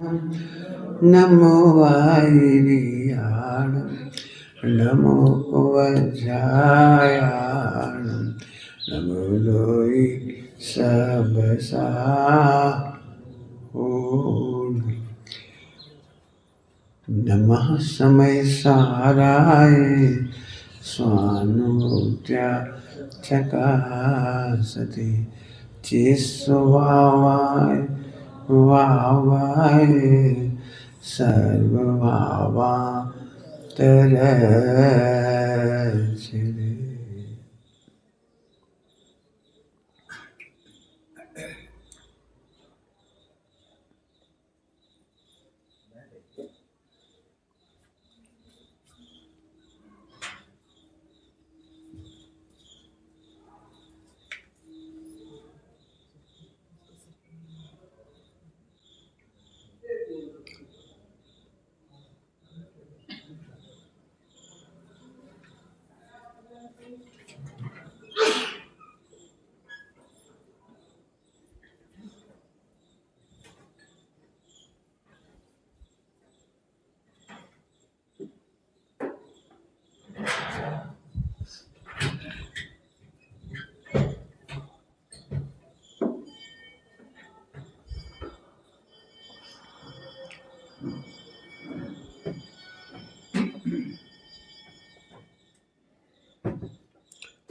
नमो वायरियाणं नमो वज्रायाणं नमो लोई सबसा नमः समय साराय स्वानुभूत्या चकासति चिस्वावाय वावाय सर्वभावा तरचिरे।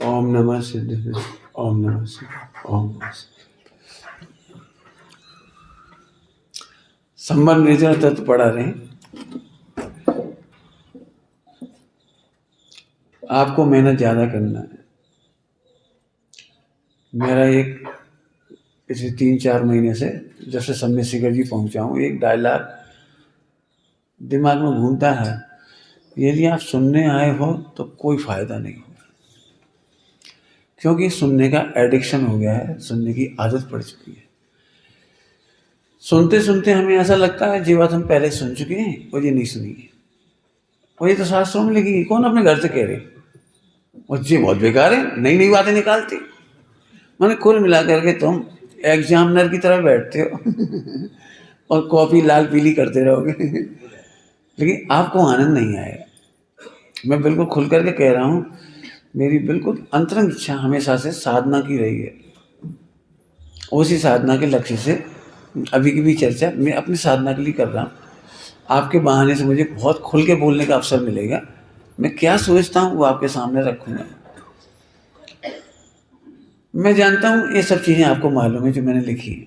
ओम नमः सिद्ध ओम नमः सिद्ध ओम नमः सिद्ध। संबंध निर्जरा तत्व पढ़ा रहे हैं। आपको मेहनत ज़्यादा करना है। मेरा एक पिछले 3-4 महीने से जब से सम्य शिखर जी पहुँचा हूँ, एक डायलॉग दिमाग में घूमता है, यदि आप सुनने आए हो तो कोई फ़ायदा नहीं होगा, क्योंकि सुनने का एडिक्शन हो गया है, सुनने की आदत पड़ चुकी है। सुनते सुनते हमें ऐसा लगता है ये बात हम पहले सुन चुके हैं और ये नहीं सुनी है, और ये तो शास्त्रों में लिखी, कौन अपने घर से कह रहे और ये बहुत बेकार है, नई नई बातें निकालती। मैंने कुल मिला करके तुम एग्जामिनर की तरह बैठते हो और कॉपी लाल पीली करते रहोगे लेकिन आपको आनंद नहीं आएगा। मैं बिल्कुल खुल करके कह रहा हूँ, मेरी बिल्कुल अंतरंग इच्छा हमेशा से साधना की रही है। उसी साधना के लक्ष्य से अभी की भी चर्चा मैं अपनी साधना के लिए कर रहा हूँ। आपके बहाने से मुझे बहुत खुल के बोलने का अवसर मिलेगा। मैं क्या सोचता हूँ वो आपके सामने रखूँगा। मैं जानता हूँ ये सब चीज़ें आपको मालूम है जो मैंने लिखी है।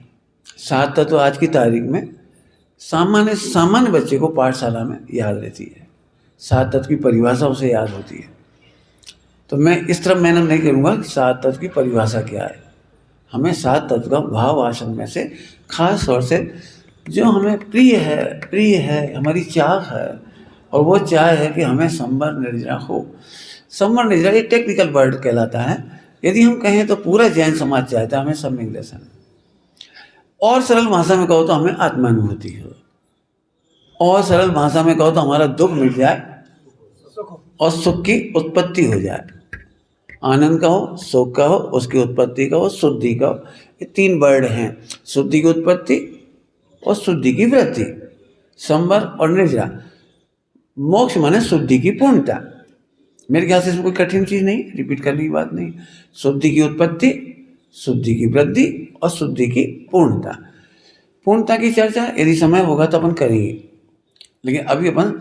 7 तत्व आज की तारीख में सामान्य बच्चे को पाठशाला में याद रहती है। 7 तत्व की परिभाषा उसे याद होती है। तो मैं इस तरफ मेहनत नहीं करूँगा कि 7 तत्व की परिभाषा क्या है। हमें 7 तत्व का भाव आसन में से खास तौर से जो हमें प्रिय है, हमारी चाह है, और वो चाह है कि हमें संवर निर्जरा हो। संवर निर्जरा एक टेक्निकल वर्ड कहलाता है। यदि हम कहें तो पूरा जैन समाज चाहता है हमें सम्यक दर्शन, और सरल भाषा में कहो तो हमें आत्मानुभूति हो, और सरल भाषा में कहो तो हमारा दुख मिट जाए और सुख की उत्पत्ति हो जाए। आनंद का हो, सुख का हो, उसकी उत्पत्ति का हो, शुद्धि का हो। ये 3 वर्ड हैं, शुद्धि की उत्पत्ति और शुद्धि की वृद्धि, संवर और निर्जरा। मोक्ष माने शुद्धि की पूर्णता। मेरे ख्याल से इसमें कोई कठिन चीज़ नहीं, रिपीट करने की बात नहीं। शुद्धि की उत्पत्ति, शुद्धि की वृद्धि और शुद्धि की पूर्णता। पूर्णता की चर्चा यदि समय होगा तो अपन करेंगे, लेकिन अभी अपन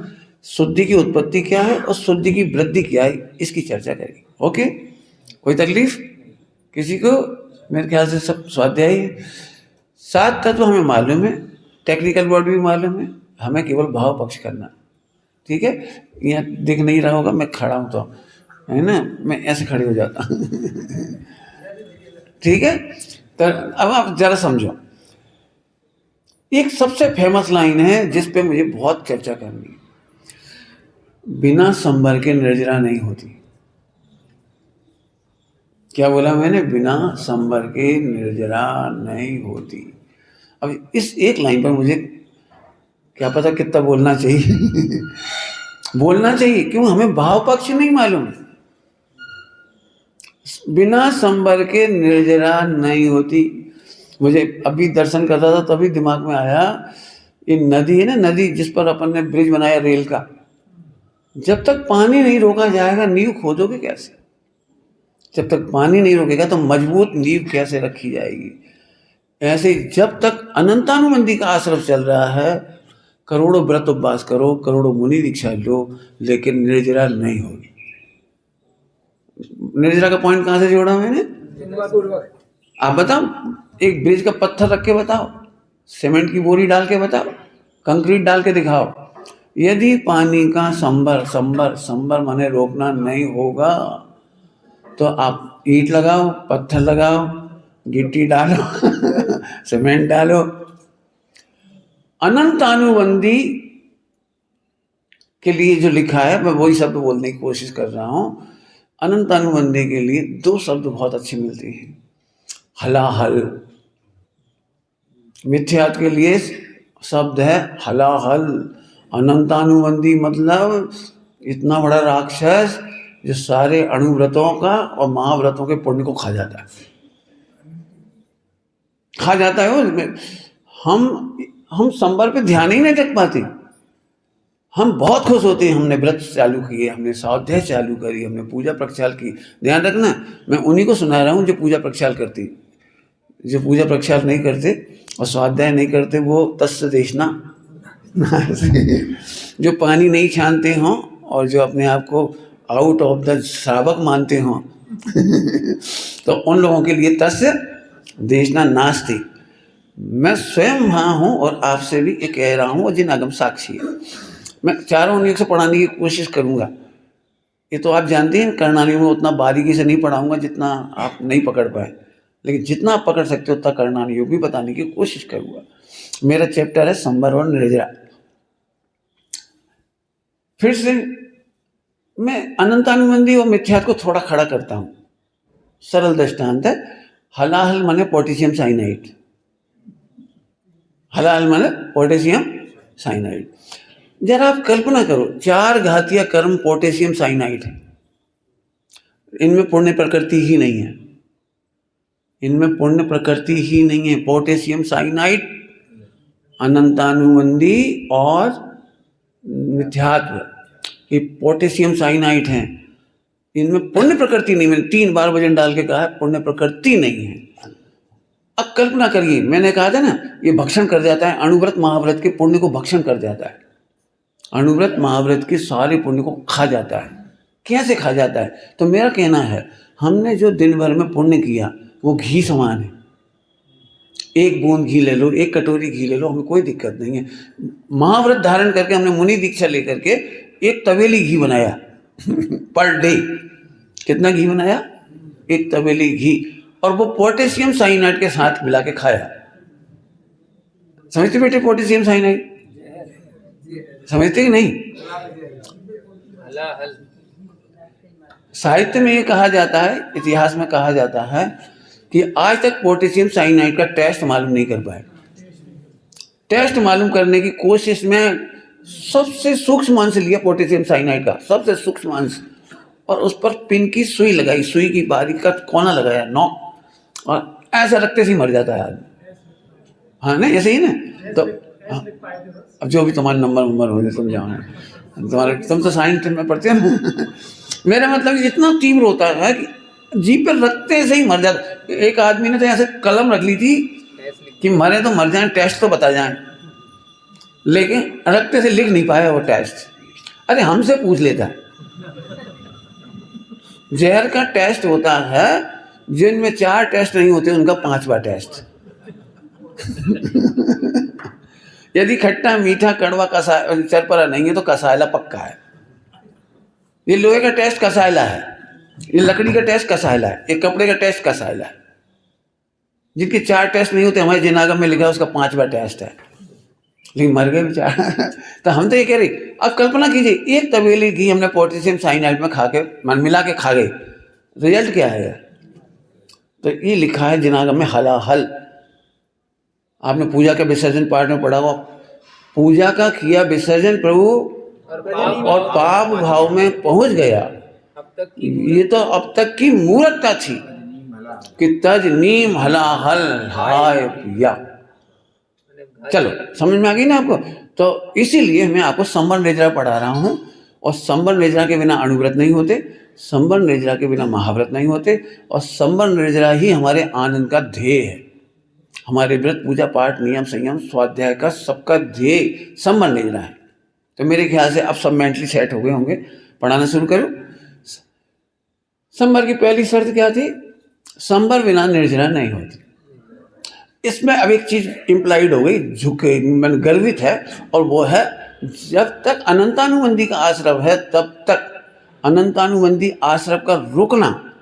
शुद्धि की उत्पत्ति क्या है और शुद्धि की वृद्धि क्या है इसकी चर्चा करेंगे। ओके, कोई तकलीफ किसी को? मेरे ख्याल से सब स्वाध्यायी है। 7 तत्व हमें मालूम है, टेक्निकल वर्ड भी मालूम है, हमें केवल भाव पक्ष करना। ठीक है, यहाँ दिख नहीं रहा होगा, मैं खड़ा हूँ तो है ना, मैं ऐसे खड़े हो जाता ठीक है। तो अब आप जरा समझो, एक सबसे फेमस लाइन है जिस पे मुझे बहुत चर्चा करनी है, बिना संवर के निर्जरा नहीं होती। क्या बोला मैंने? बिना संवर के निर्जरा नहीं होती। अब इस एक लाइन पर मुझे क्या पता कितना बोलना चाहिए बोलना चाहिए, क्यों? हमें भाव पक्ष नहीं मालूम। बिना संवर के निर्जरा नहीं होती। मुझे अभी दर्शन करता था तभी दिमाग में आया, ये नदी है ना, नदी जिस पर अपन ने ब्रिज बनाया रेल का, जब तक पानी नहीं रोका जाएगा नींव खोदोगे कैसे? जब तक पानी नहीं रोकेगा तो मजबूत नींव कैसे रखी जाएगी? ऐसे जब तक अनंतानुबंधी का आश्रम चल रहा है, करोड़ों व्रत उपवास करो, करोड़ों मुनि दीक्षा लो, लेकिन निर्जरा नहीं होगी। निर्जरा का पॉइंट कहां से जोड़ा मैंने? आप बताओ, एक ब्रिज का पत्थर रख के बताओ, सीमेंट की बोरी डाल के बताओ, कंक्रीट डाल के दिखाओ। यदि पानी का संबर माने रोकना नहीं होगा तो आप ईंट लगाओ, पत्थर लगाओ, गिट्टी डालो सीमेंट डालो। अनंतानुबंधी के लिए जो लिखा है, मैं वही शब्द बोलने की कोशिश कर रहा हूं। अनंतानुबंधी के लिए दो शब्द बहुत अच्छे मिलते हैं, हलाहल। मिथ्यात के लिए शब्द है हलाहल। अनंतानुबंधी मतलब इतना बड़ा राक्षस जो सारे अणुव्रतों का और महाव्रतों के पुण्य को खा जाता है, खा जाता है वो। हम संबर पे ध्यान ही नहीं रख पाते। हम बहुत खुश होते हैं, हमने व्रत चालू किए, हमने स्वाध्याय चालू करी, हमने पूजा प्रक्षाल की। ध्यान रखना, मैं उन्हीं को सुना रहा हूँ जो पूजा प्रक्षाल करती। जो पूजा प्रक्षाल नहीं करते और स्वाध्याय नहीं करते वो तस्य देशना जो पानी नहीं छानते हों और जो अपने आप को आउट ऑफ द श्रावक मानते हों तो उन लोगों के लिए तस्य देशना नास्ति। मैं स्वयं वहाँ हूँ और आपसे भी ये कह रहा हूँ, और जिन आगम साक्षी है। मैं चारों अनेक से पढ़ाने की कोशिश करूँगा। ये तो आप जानते हैं, कर्णानियों में उतना बारीकी से नहीं पढ़ाऊँगा जितना आप नहीं पकड़ पाए, लेकिन जितना आप पकड़ सकते हो उतना कर्णानियोग भी बताने की कोशिश करूँगा। मेरा चैप्टर है संबर और निर्जरा। फिर से मैं अनंतानुबंधी और मिथ्यात को थोड़ा खड़ा करता हूँ। सरल दृष्टांत है, हलाहल माने पोटेशियम साइनाइड। हलाहल माने पोटेशियम साइनाइड। जरा आप कल्पना करो, 4 घातीय कर्म पोटेशियम साइनाइड है। इनमें पुण्य प्रकृति ही नहीं है, इनमें पुण्य प्रकृति ही नहीं है। पोटेशियम साइनाइड, अनंतानुबंधी और मिथ्यात्व, ये पोटेशियम साइनाइड हैं। इनमें पुण्य प्रकृति नहीं। मैंने 3 बार वजन डाल के कहा है, पुण्य प्रकृति नहीं है। अब कल्पना करिए, मैंने कहा था ना, ये भक्षण कर जाता है, अणुव्रत महाव्रत के पुण्य को भक्षण कर जाता है। अणुव्रत महाव्रत के सारे पुण्य को खा जाता है। कैसे खा जाता है? तो मेरा कहना है, हमने जो दिन भर में पुण्य किया वो घी समान है। 1 बूंद घी ले लो, 1 कटोरी घी ले लो, हमें कोई दिक्कत नहीं है। महाव्रत धारण करके हमने मुनि दीक्षा लेकर के 1 तवेली घी बनाया पर डे। कितना घी बनाया? 1 तवेली घी, और वो पोटेशियम साइनाइड के साथ मिला के खाया। समझते बेटे पोटेशियम साइनाइड? समझते कि नहीं? साहित्य में ये कहा जाता है, इतिहास में कहा जाता है कि आज तक पोटेशियम साइनाइड का टेस्ट मालूम नहीं कर पाए। टेस्ट मालूम करने की कोशिश में सबसे सूक्ष्म अंश लिया पोटेशियम साइनाइड का, सबसे सूक्ष्म अंश, और उस पर पिन की सुई लगाई, सुई की बारीक का कोना लगाया, नॉक, और ऐसा रखते से ही मर जाता है आदमी। हाँ ना, ऐसे ही ना। तो अब जो भी तुम्हारे नंबर हो समझाओ, तुम्हारे तुम तो साइंस में पढ़ते हो ना मेरा मतलब इतना तीव्र होता है कि जी पर रखते से ही मर जाता। एक आदमी ने तो ऐसे कलम रख ली थी कि मरे तो मर जाएं, टेस्ट तो बता जाएं, लेकिन रखते से लिख नहीं पाया वो टेस्ट। अरे हमसे पूछ लेता। जहर का टेस्ट होता है, जिनमें 4 टेस्ट नहीं होते उनका 5वां टेस्ट यदि खट्टा मीठा कड़वा कसा चरपरा नहीं है तो कसायला पक्का है। ये लोहे का टेस्ट कसायला है, ये लकड़ी का टेस्ट कसायला है, ये कपड़े का टेस्ट कसायला है। जिनके 4 टेस्ट नहीं होते, हमारे जिनागम में लिखा है उसका 5वां टेस्ट है, लेकिन मर गए बेचारा तो हम तो ये कह रहे, अब कल्पना कीजिए, 1 तवेली घी हमने पोटेशियम साइनाइड में खा के मिला के खा गए, रिजल्ट क्या है? तो ये लिखा है जिनागम में हलाहल। आपने पूजा के विसर्जन पाठ में पढ़ा होगा, पूजा का किया विसर्जन प्रभु और पाप भाव में पहुंच गया। ये तो अब तक की मूर्खता थी कि तज नीम हलाहल हाय पिया। चलो समझ में आ गई ना आपको। तो इसीलिए मैं आपको संबर निर्जरा पढ़ा रहा हूँ। और संबर निर्जरा के बिना अणुव्रत नहीं होते, संबर निर्जरा के बिना महाव्रत नहीं होते, और संबर निर्जरा ही हमारे आनंद का ध्येय है। हमारे व्रत पूजा पाठ नियम संयम स्वाध्याय का सबका ध्येय संबर निर्जरा है। तो मेरे ख्याल से अब सब मेंटली सेट हो गए होंगे। पढ़ाना शुरू करो। संबर की पहली शर्त क्या थी? संबर बिना निर्जरा नहीं होती। इसमें अब एक चीज इंप्लाइड हो गई, झुके मन गर्वित है, और वो है जब तक अनंतानुबंधी का आश्रव है तब तक अनंतानुबंधी आश्रव का रुकना,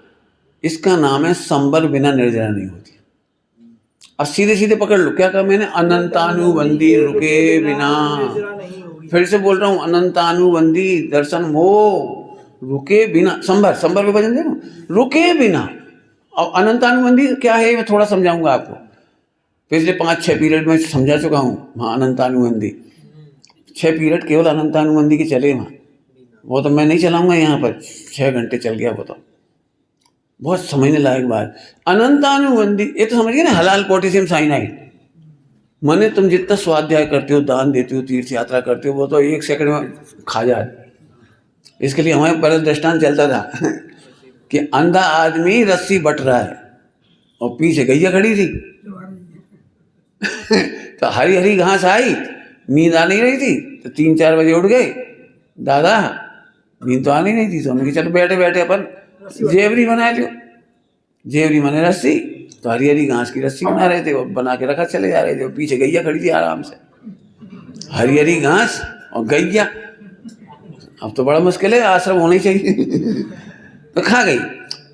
इसका नाम है संबर बिना निर्जरा नहीं होती। अब सीधे सीधे पकड़ लो, क्या कहा मैंने? अनंतानुबंधी रुके बिना। फिर से बोल रहा हूं, अनंतानुबंधी दर्शन मोह रुके बिना। संबर, संबर पे वजन दे रहा हूं, रुके बिना। और अनंतानुबंधी क्या है मैं थोड़ा समझाऊंगा आपको। पिछले 5-6 पीरियड में समझा चुका हूँ। हाँ, अनंतानुबंधी 6 पीरियड केवल अनंतानुबंधी के चले वहाँ। वो तो मैं नहीं चलाऊंगा यहाँ पर, 6 घंटे चल गया वो तो। बहुत समझने लायक बात। अनंतानुबंधी ये तो समझिए ना, हलाल पोटेशियम साइनाइड। माने तुम जितना स्वाध्याय करते हो, दान देते हो, तीर्थ यात्रा करते हो, वो तो 1 सेकंड में खा जाए। इसके लिए हमारे पर दृष्टांत चलता था कि अंधा आदमी रस्सी बट रहा है और पीछे गैया खड़ी थी। तो हरी हरी घास आई, नींद आ नहीं रही थी, तो 3-4 बजे उठ गए। दादा नींद तो आ नहीं रही थी, तो उन्होंने चलो बैठे बैठे अपन जेवरी बना लियो। जेवरी माने रस्सी, तो हरी हरी घास की रस्सी बना रहे थे, वो बना के रखा, चले जा रहे थे। पीछे गैया खड़ी थी आराम से, हरी हरी घास और गैया। अब तो बड़ा मुश्किल है, आश्रम होना ही चाहिए। तो खा गई।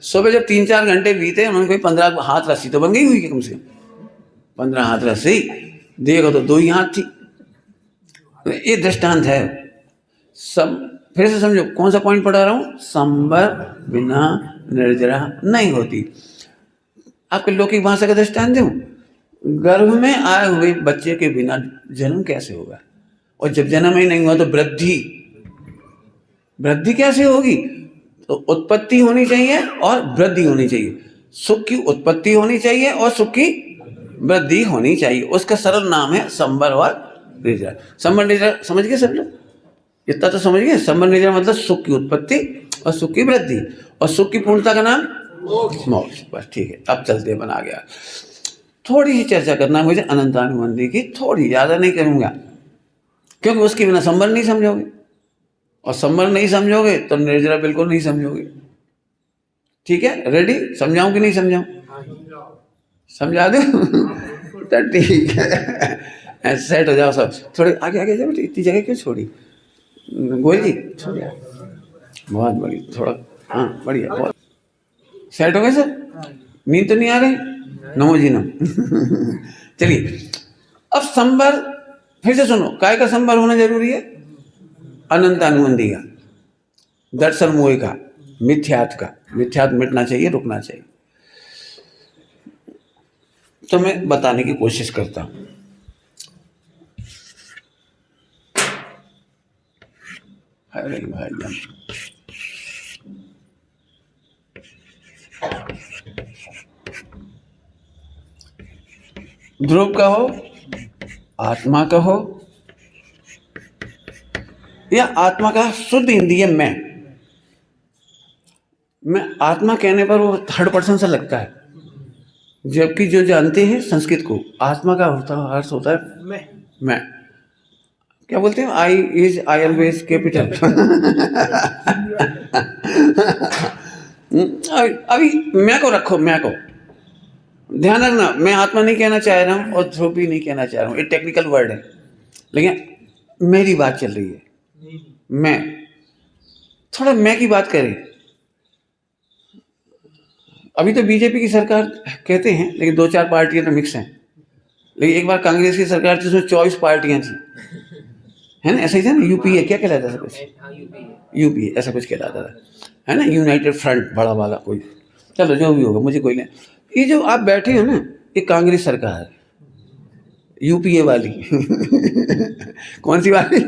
सुबह जब 3-4 घंटे बीते, उन्होंने कोई 15 हाथ रस्सी तो बन गई हुई कम से कम 15 हाथ रस्सी। देखो तो 2 ही हाथ थी। ये दृष्टांत है। सब फिर से समझो, कौन सा पॉइंट पढ़ा रहा हूं? संबर बिना निर्जरा नहीं होती। आपके लौकिक भाषा का दृष्टांत दूं? गर्भ में आए हुए बच्चे के बिना जन्म कैसे होगा? और जब जन्म ही नहीं हुआ तो वृद्धि कैसे होगी? तो उत्पत्ति होनी चाहिए और वृद्धि होनी चाहिए। सुख की उत्पत्ति होनी चाहिए और सुख की वृद्धि होनी चाहिए। उसका सरल नाम है संबर और निर्जरा। संबर निर्जरा समझ गए सब लोग? इतना तो समझ गए। संबर निर्जरा मतलब सुख की उत्पत्ति और सुख की वृद्धि, और सुख की पूर्णता का नाम मोक्ष। बस ठीक है, अब चलते बन आ गया। थोड़ी सी चर्चा करना मुझे अनंतानुबंधी की, थोड़ी, ज़्यादा नहीं करूँगा, क्योंकि उसके बिना संबर नहीं समझोगे, और संबर नहीं समझोगे तो निर्जरा बिल्कुल नहीं समझोगे। ठीक है, रेडी? समझाऊं कि नहीं समझाऊं? समझा दो। तो ठीक है, सेट हो जाओ सब। थोड़े आगे आगे जाओ, इतनी जगह क्यों छोड़ी? गोयल जी छोड़िए, बहुत बढ़िया, थोड़ा हाँ बढ़िया, बहुत सेट हो गए सर। नींद तो नहीं आ रही? नमो जी नमो। चलिए, अब संबर फिर से सुनो। काय का संबर होना जरूरी है? अनंतानुबंधी का, दर्शन मोह का, मिथ्यात्व का। मिथ्यात्व मिटना चाहिए, रुकना चाहिए। तो मैं बताने की कोशिश करता हूं। अरे भाई, ध्रुव का हो, आत्मा का हो, या आत्मा का शुद्ध हिंदी है मैं आत्मा कहने पर वो 3rd पर्सन सा लगता है, जबकि जो जानते हैं संस्कृत को, आत्मा का अर्थ होता है मैं। क्या बोलते हैं? I always capital. अभी मैं को रखो, मैं को ध्यान रखना। मैं आत्मा नहीं कहना चाह रहा हूँ और ध्रुव भी नहीं कहना चाह रहा हूँ, ये टेक्निकल वर्ड है, लेकिन मेरी बात चल रही है। मैं थोड़ा मैं की बात करें। अभी तो बीजेपी की सरकार कहते हैं, लेकिन 2-4 पार्टियां तो मिक्स हैं। लेकिन एक बार कांग्रेस की सरकार थी, उसमें 24 पार्टियां थी, है ना? ऐसा ही था ना? यूपीए क्या कहलाता था कुछ? यूपीए ऐसा कुछ कहलाता था, है ना? यूनाइटेड फ्रंट बड़ा वाला कोई। चलो जो भी होगा, मुझे कोई नहीं। ये जो आप बैठे हो ना, ये कांग्रेस सरकार है, यूपीए वाली। कौन सी वाली?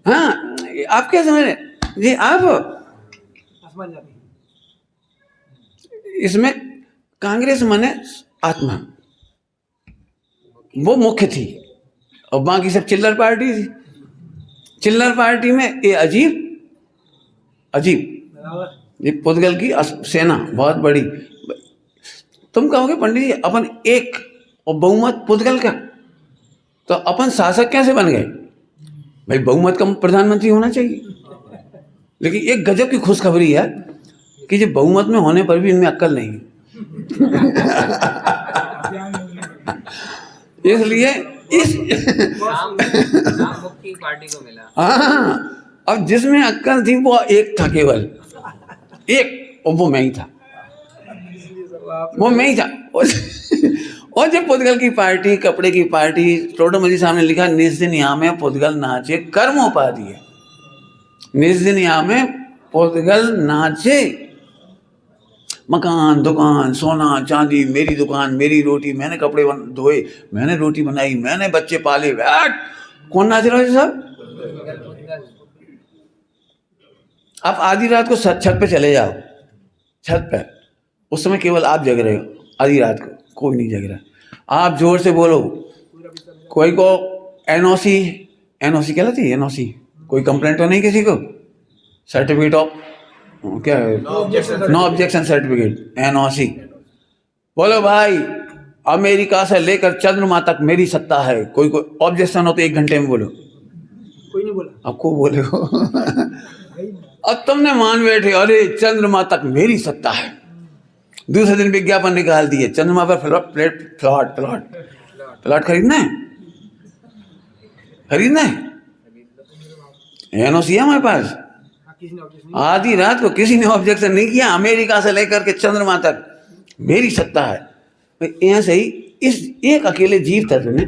हाँ, आप क्या समझ रहे जी? आप इसमें कांग्रेस माने आत्मा, वो मुख्य थी और बाकी सब चिल्लर पार्टी थी। चिल्लर पार्टी में ये अजीब ये पुद्गल की सेना बहुत बड़ी। तुम कहोगे पंडित जी अपन एक और बहुमत पुद्गल का, तो अपन शासक कैसे बन गए? भाई बहुमत का प्रधानमंत्री होना चाहिए। लेकिन एक गजब की खुशखबरी है कि जो बहुमत में होने पर भी इनमें अक्ल नहीं है। इसलिए इस पार्टी को मिला। हाँ, अब जिसमें अक्ल थी वो एक था, केवल एक, और वो मैं ही था। और जब पुद्गल की पार्टी, कपड़े की पार्टी, टोटोमजी साहब ने लिखा निज दिन यामे पुद्गल नाचे कर्मोपाधि है। निज दिन यामे पुद्गल नाचे, मकान, दुकान, सोना चांदी, मेरी दुकान, मेरी रोटी, मैंने कपड़े धोए, मैंने रोटी बनाई, मैंने बच्चे पाले। कौन नाच रहा है साहब? आप आधी रात को छत पे चले जाओ, छत पे, उस समय केवल आप जग रहे हो। आधी रात को कोई नहीं जग रहा, आप जोर से बोलो, कोई को एनओसी कहलाती है, एनओसी, कोई कंप्लेंट तो नहीं किसी को? सर्टिफिकेट ऑफ क्या है? No objection certificate, NOC. बोलो भाई, अमेरिका से लेकर चंद्रमा तक मेरी सत्ता है। कोई ऑब्जेक्शन हो तो 1 घंटे में बोलो। कोई नहीं बोला, आपको बोले अब तुमने मान बैठे, अरे चंद्रमा तक मेरी सत्ता है। दूसरे दिन विज्ञापन निकाल दिए, चंद्रमा पर प्लॉट खरीदना है, एनओसी है हमारे पास। आधी रात को किसी ने ऑब्जेक्शन नहीं किया। अमेरिका से लेकर के चंद्रमा तक मेरी सत्ता है। यहाँ से ही इस एक अकेले जीव था तुमने,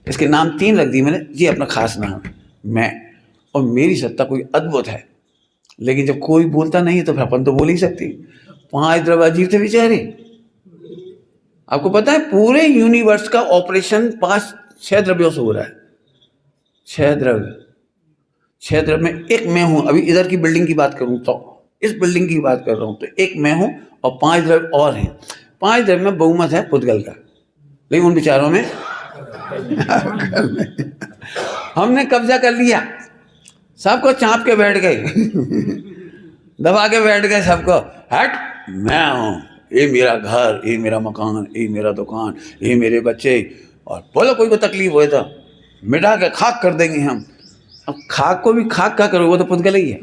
इसके नाम 3 रख दिए मैंने जी, अपना खास नाम मैं, और मेरी सत्ता कोई अद्भुत है। लेकिन जब कोई बोलता नहीं तो फिर अपन तो बोल ही सकते। 5 द्रव्य अजीब थे बेचारे। आपको पता है पूरे यूनिवर्स का ऑपरेशन 5-6 द्रव्यों से हो रहा है। 6 द्रव्य में एक मैं हूं। अभी इधर की बिल्डिंग की बात करूं तो, इस बिल्डिंग की बात कर रहा हूं तो एक मैं हूं और 5 द्रव्य और हैं। 5 द्रव्य में बहुमत है पुद्गल का, लेकिन उन विचारों में हमने कब्जा कर लिया, सबको चाँप के बैठ गए, दबा के बैठ गए सबको। हट, मैं हूं, ये मेरा घर, ये मेरा मकान, ये मेरा दुकान, ये मेरे बच्चे। और बोलो कोई को तकलीफ हो तो मिटा के खाक कर देंगे हम। अब खाक को भी खाक क्या करोगे? वो तो पुद्गल ही है।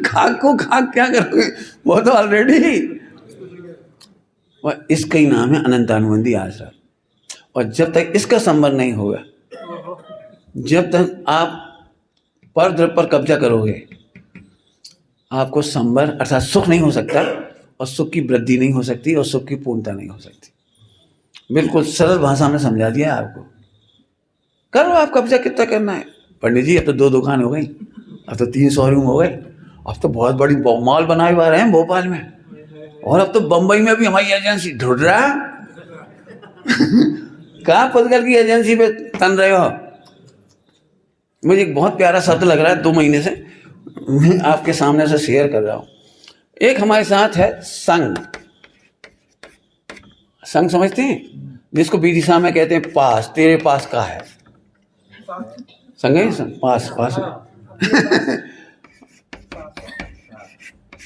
खाक को खाक क्या करोगे? वो तो ऑलरेडी। और इसका ही नाम है अनंतानुबंधी आश्रम। और जब तक इसका संबंध नहीं होगा, जब तक आप पर द्रव्य पर कब्जा करोगे, आपको संबर अर्थात सुख नहीं हो सकता, और सुख की वृद्धि नहीं हो सकती, और सुख की पूर्णता नहीं हो सकती। बिल्कुल सरल भाषा में समझा दिया आपको। करो आप कब्जा, कितना करना है। पंडित जी अब तो 2 दुकान हो गई, अब तो 3 शोरूम हो गए, अब तो बहुत बड़ी मॉल बनाए हुए रहे हैं भोपाल में, और अब तो बम्बई में भी हमारी एजेंसी ढूंढ रहा है। कहाँ पुद्गल की एजेंसी पे तन रहे हो? मुझे एक बहुत प्यारा शब्द लग रहा है, 2 महीने से मैं आपके सामने से शेयर कर रहा हूँ। एक हमारे साथ है संघ। संघ समझते हैं? जिसको विदिशा में कहते हैं पास, तेरे पास का है संघ है, संघ पास।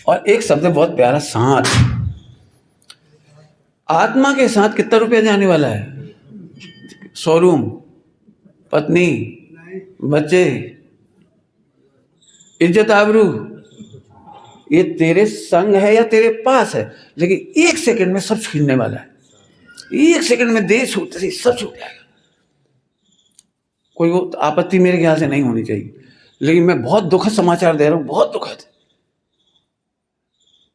और एक शब्द है बहुत प्यारा, साथ। आत्मा के साथ कितना रुपया जाने वाला है? शोरूम, पत्नी, बच्चे, इज्जत आबरू, ये तेरे संग है या तेरे पास है। लेकिन 1 सेकंड में सब छीनने वाला है। 1 सेकंड में देह छूटते ही सब छूट जाएगा। कोई वो आपत्ति मेरे ख्याल से नहीं होनी चाहिए। लेकिन मैं बहुत दुखद समाचार दे रहा हूँ, बहुत दुखद।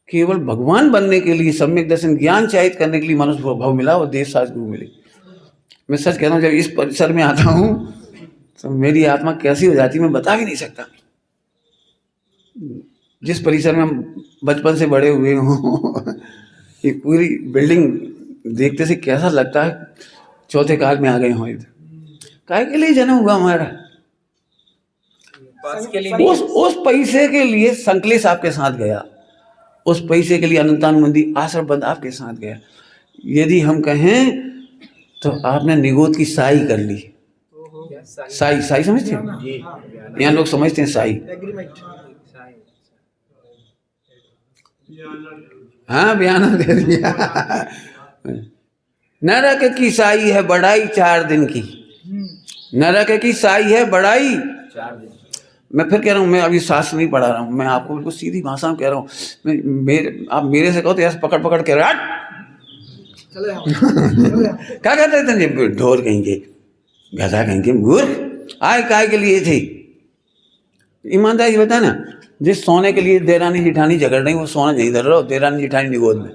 केवल भगवान बनने के लिए, सम्यक दर्शन ज्ञान चाहित करने के लिए मनुष्य भाव मिला और देश शास्त्र गुरु मिले। मैं सच कह रहा हूँ, जब इस परिसर में आता हूँ तो मेरी आत्मा कैसी हो जाती है मैं बता भी नहीं सकता। जिस परिसर में हम बचपन से बड़े हुए हों, ये पूरी बिल्डिंग देखते से कैसा लगता है चौथे काल में आ गए हों। काहे के लिए जन्म हुआ हमारा? उस पैसे के लिए संकलेश आपके साथ गया, उस पैसे के लिए अनंतानुबंधी आश्रम बंद आपके साथ गया। यदि हम कहें तो आपने निगोद की साई कर ली। साई, साई समझते हैं? यहाँ लोग समझते हैं साई। एग्रीमेंट। हाँ, बयान दे दिया। नरक की साई है बड़ाई 4 दिन की, नरक की साई है बड़ाई 4 दिन। मैं फिर कह रहा हूँ, मैं अभी शास्त्र नहीं पढ़ा रहा हूँ, मैं आपको बिल्कुल सीधी भाषा में कह रहा हूँ। आप मेरे से कहो तो ऐसे पकड़ पकड़ के हट क्या कहते थे, ढोर कहेंगे, गधा कहेंगे, मूर्ख, आय काय के लिए थे। ईमानदारी बता ना, जिस सोने के लिए देरानी जिठानी झगड़ रही, वो सोना नहीं धर रहा, देरानी जिठानी निगोद में।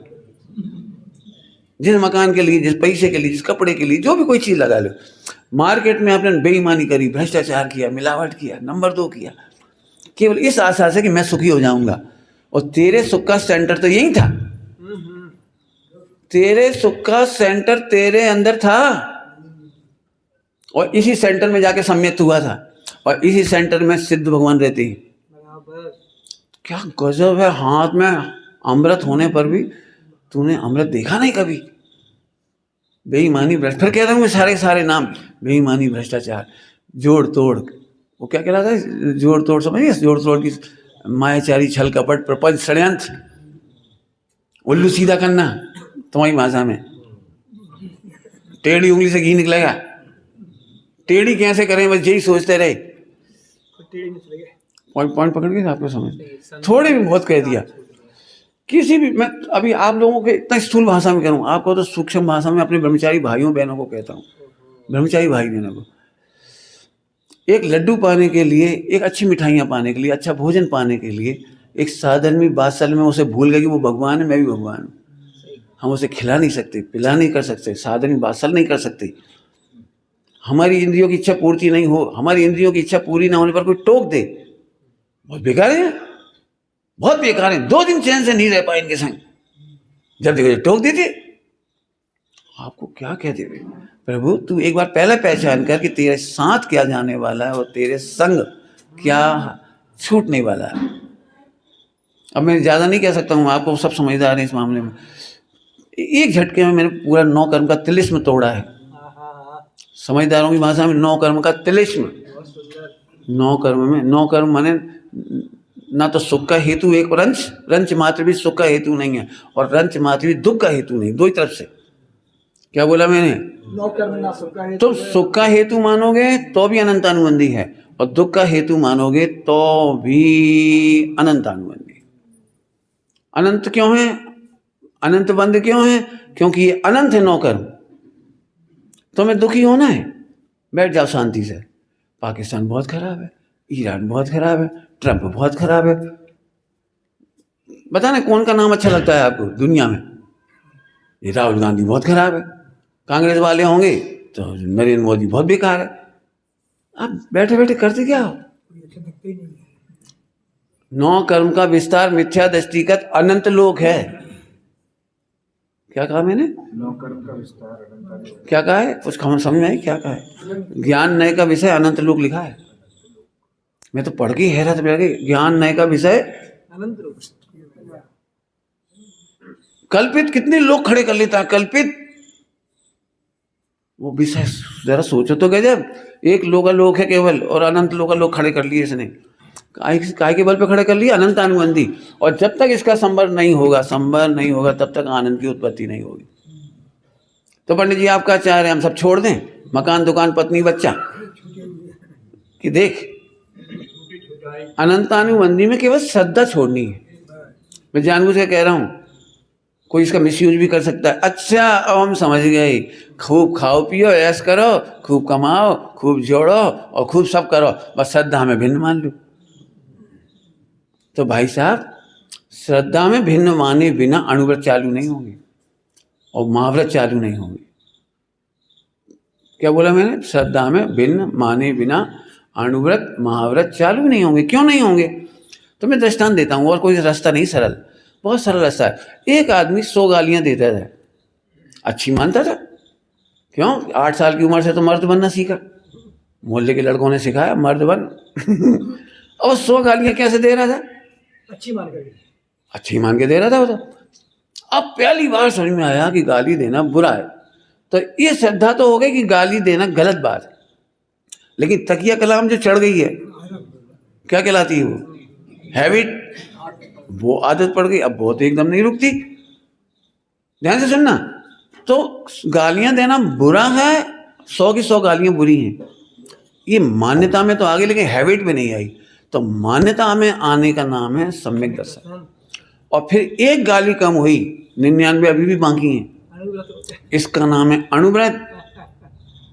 जिस मकान के लिए, जिस पैसे के लिए, जिस कपड़े के लिए, जो भी कोई चीज लगा लो, मार्केट में आपने बेईमानी करी, भ्रष्टाचार किया, मिलावट किया, नंबर 2 किया, केवल इस आशा से कि मैं सुखी हो जाऊंगा। और तेरे सुख का सेंटर तो यही था, तेरे सुख का सेंटर तेरे अंदर था, और इसी सेंटर में जाके सम्यक्त हुआ था, और इसी सेंटर में सिद्ध भगवान रहते हैं। क्या गजब है, हाथ में अमृत होने पर भी तूने अमृत देखा नहीं कभी। बेईमानी, फिर कह रहा हूँ सारे सारे नाम, बेईमानी, भ्रष्टाचार, जोड़ तोड़, वो क्या कह रहा था, जोड़ तोड़, समझिए, जोड़ तोड़ की मायाचारी, छल कपट, प्रपंच, षड्यंत्र, उल्लू सीधा करना, तुम्हारी भाषा में टेढ़ी उंगली से घी निकलेगा, टेढ़ी कैसे करें, बस यही सोचते रहे। पॉइंट पकड़ गए आपको समझ, थोड़े भी बहुत कह दिया किसी भी। मैं अभी आप लोगों के इतना स्थूल भाषा में कह रहा हूँ, आपको तो सूक्ष्म भाषा में अपने ब्रह्मचारी भाइयों बहनों को कहता हूँ, ब्रह्मचारी भाई बहनों को। एक लड्डू पाने के लिए, एक अच्छी मिठाइयाँ पाने के लिए, अच्छा भोजन पाने के लिए, एक साधारण बात सल में उसे भूल गए कि वो भगवान है, मैं भी भगवान हूँ। हम उसे खिला नहीं सकते, पिला नहीं कर सकते, साधारण बात सल नहीं कर सकते। हमारी इंद्रियों की इच्छा पूर्ति नहीं हो, हमारी इंद्रियों की इच्छा पूरी ना होने पर कोई टोक दे, बहुत बेकार है, बहुत बेकार है। 2 दिन चैन से नहीं रह पाए इनके संग, जब देखो टोक देते। आपको क्या कहते हुए, प्रभु तू एक बार पहले पहचान कर कि तेरे साथ क्या जाने वाला है और तेरे संग क्या छूटने वाला है। अब मैं ज़्यादा नहीं कह सकता हूँ, आपको सब समझदार हैं इस मामले में। एक झटके में मैंने पूरा 9 कर्म का तिलिस्म तोड़ा है। समझदारों की भाषा में 9 कर्म का तिलिस्म। 9 कर्म में, 9 कर्म माने ना तो सुख का हेतु एक रंच मात्र भी सुख का हेतु नहीं है, और रंच मात्र भी दुख का हेतु नहीं, दो ही तरफ से। क्या बोला मैंने? 9 कर्म ना सुख का हेतु, तो सुख का हेतु मानोगे तो भी अनंतानुबंधी है, और दुख का हेतु मानोगे तो भी अनंतानुबंधी। अनंत क्यों है, अनंत बंद क्यों है? क्योंकि ये अनंत है 9 कर्म। तुम्हें दुखी होना है, बैठ जाओ शांति से। पाकिस्तान बहुत खराब है, ईरान बहुत खराब है, ट्रंप बहुत खराब है। बताना कौन का नाम अच्छा लगता है आपको दुनिया में? ये राहुल गांधी बहुत खराब है, कांग्रेस वाले होंगे तो नरेंद्र मोदी बहुत बेकार है। आप बैठे बैठे करते क्या हो? 9 कर्म का विस्तार मिथ्या दृष्टिगत अनंत लोक है। क्या कहा मैंने? 9 कर्म का विस्तार अनंत लोक। क्या कहा है? कुछ समझ में आई क्या कहा है? ज्ञान नय का विषय अनंत लोक लिखा है। मैं तो पढ़ के हैरत रह गई, ज्ञान नय का विषय अनंत लोक। कल्पित कितने लोग खड़े कर लेता है, कल्पित वो विषय जरा सोचो तो गजब। एक लोक है केवल, और अनंत लोग खड़े कर लिए इसने। काय के बल पे खड़े कर लिए? अनंत अनुबंधी। और जब तक इसका संबर नहीं होगा तब तक आनंद की उत्पत्ति नहीं होगी। तो पंडित जी आप क्या चाह रहे हैं, हम सब छोड़ दें, मकान दुकान पत्नी बच्चा? कि देख, अनंतानुबंधी में केवल श्रद्धा छोड़नी है। मैं जानबूझ के कह रहा हूं, कोई इसका मिसयूज भी कर सकता है। अच्छा अब हम समझ गए, खूब खाओ पियो, ऐश करो, खूब कमाओ, खूब जोड़ो और खूब सब करो, बस श्रद्धा में भिन्न मान लो। तो भाई साहब, श्रद्धा में भिन्न माने बिना अणुव्रत चालू नहीं होंगे और महाव्रत चालू नहीं होंगे। क्या बोला मैंने? श्रद्धा में भिन्न माने बिना अणुव्रत महाव्रत चालू नहीं होंगे। क्यों नहीं होंगे? तो मैं दृष्टांत देता हूँ, और कोई रास्ता नहीं, सरल, बहुत सरल रास्ता है। एक आदमी 100 गालियां देता था, अच्छी मानता था। क्यों? 8 साल की उम्र से तो मर्द बनना सीखा, मोहल्ले के लड़कों ने सिखाया मर्द बन। और 100 गालियां कैसे दे रहा था? अच्छी मान के दे रहा था वो तो। अब पहली बार समझ में आया कि गाली देना बुरा है, तो ये श्रद्धा तो हो गई कि गाली देना गलत बात है, लेकिन तकिया कलाम जो चढ़ गई है, क्या कहलाती है वो? हैबिट, वो आदत पड़ गई, अब वो तो एकदम नहीं रुकती। ध्यान से सुनना, तो गालियां देना बुरा है, 100 की 100 गालियां बुरी हैं। ये मान्यता में तो आ गई, लेकिन हैबिट में नहीं आई। तो मान्यता में आने का नाम है सम्यक दर्शन। और फिर एक गाली कम हुई, 99 अभी भी बाकी हैं, इसका नाम है अनुव्रत।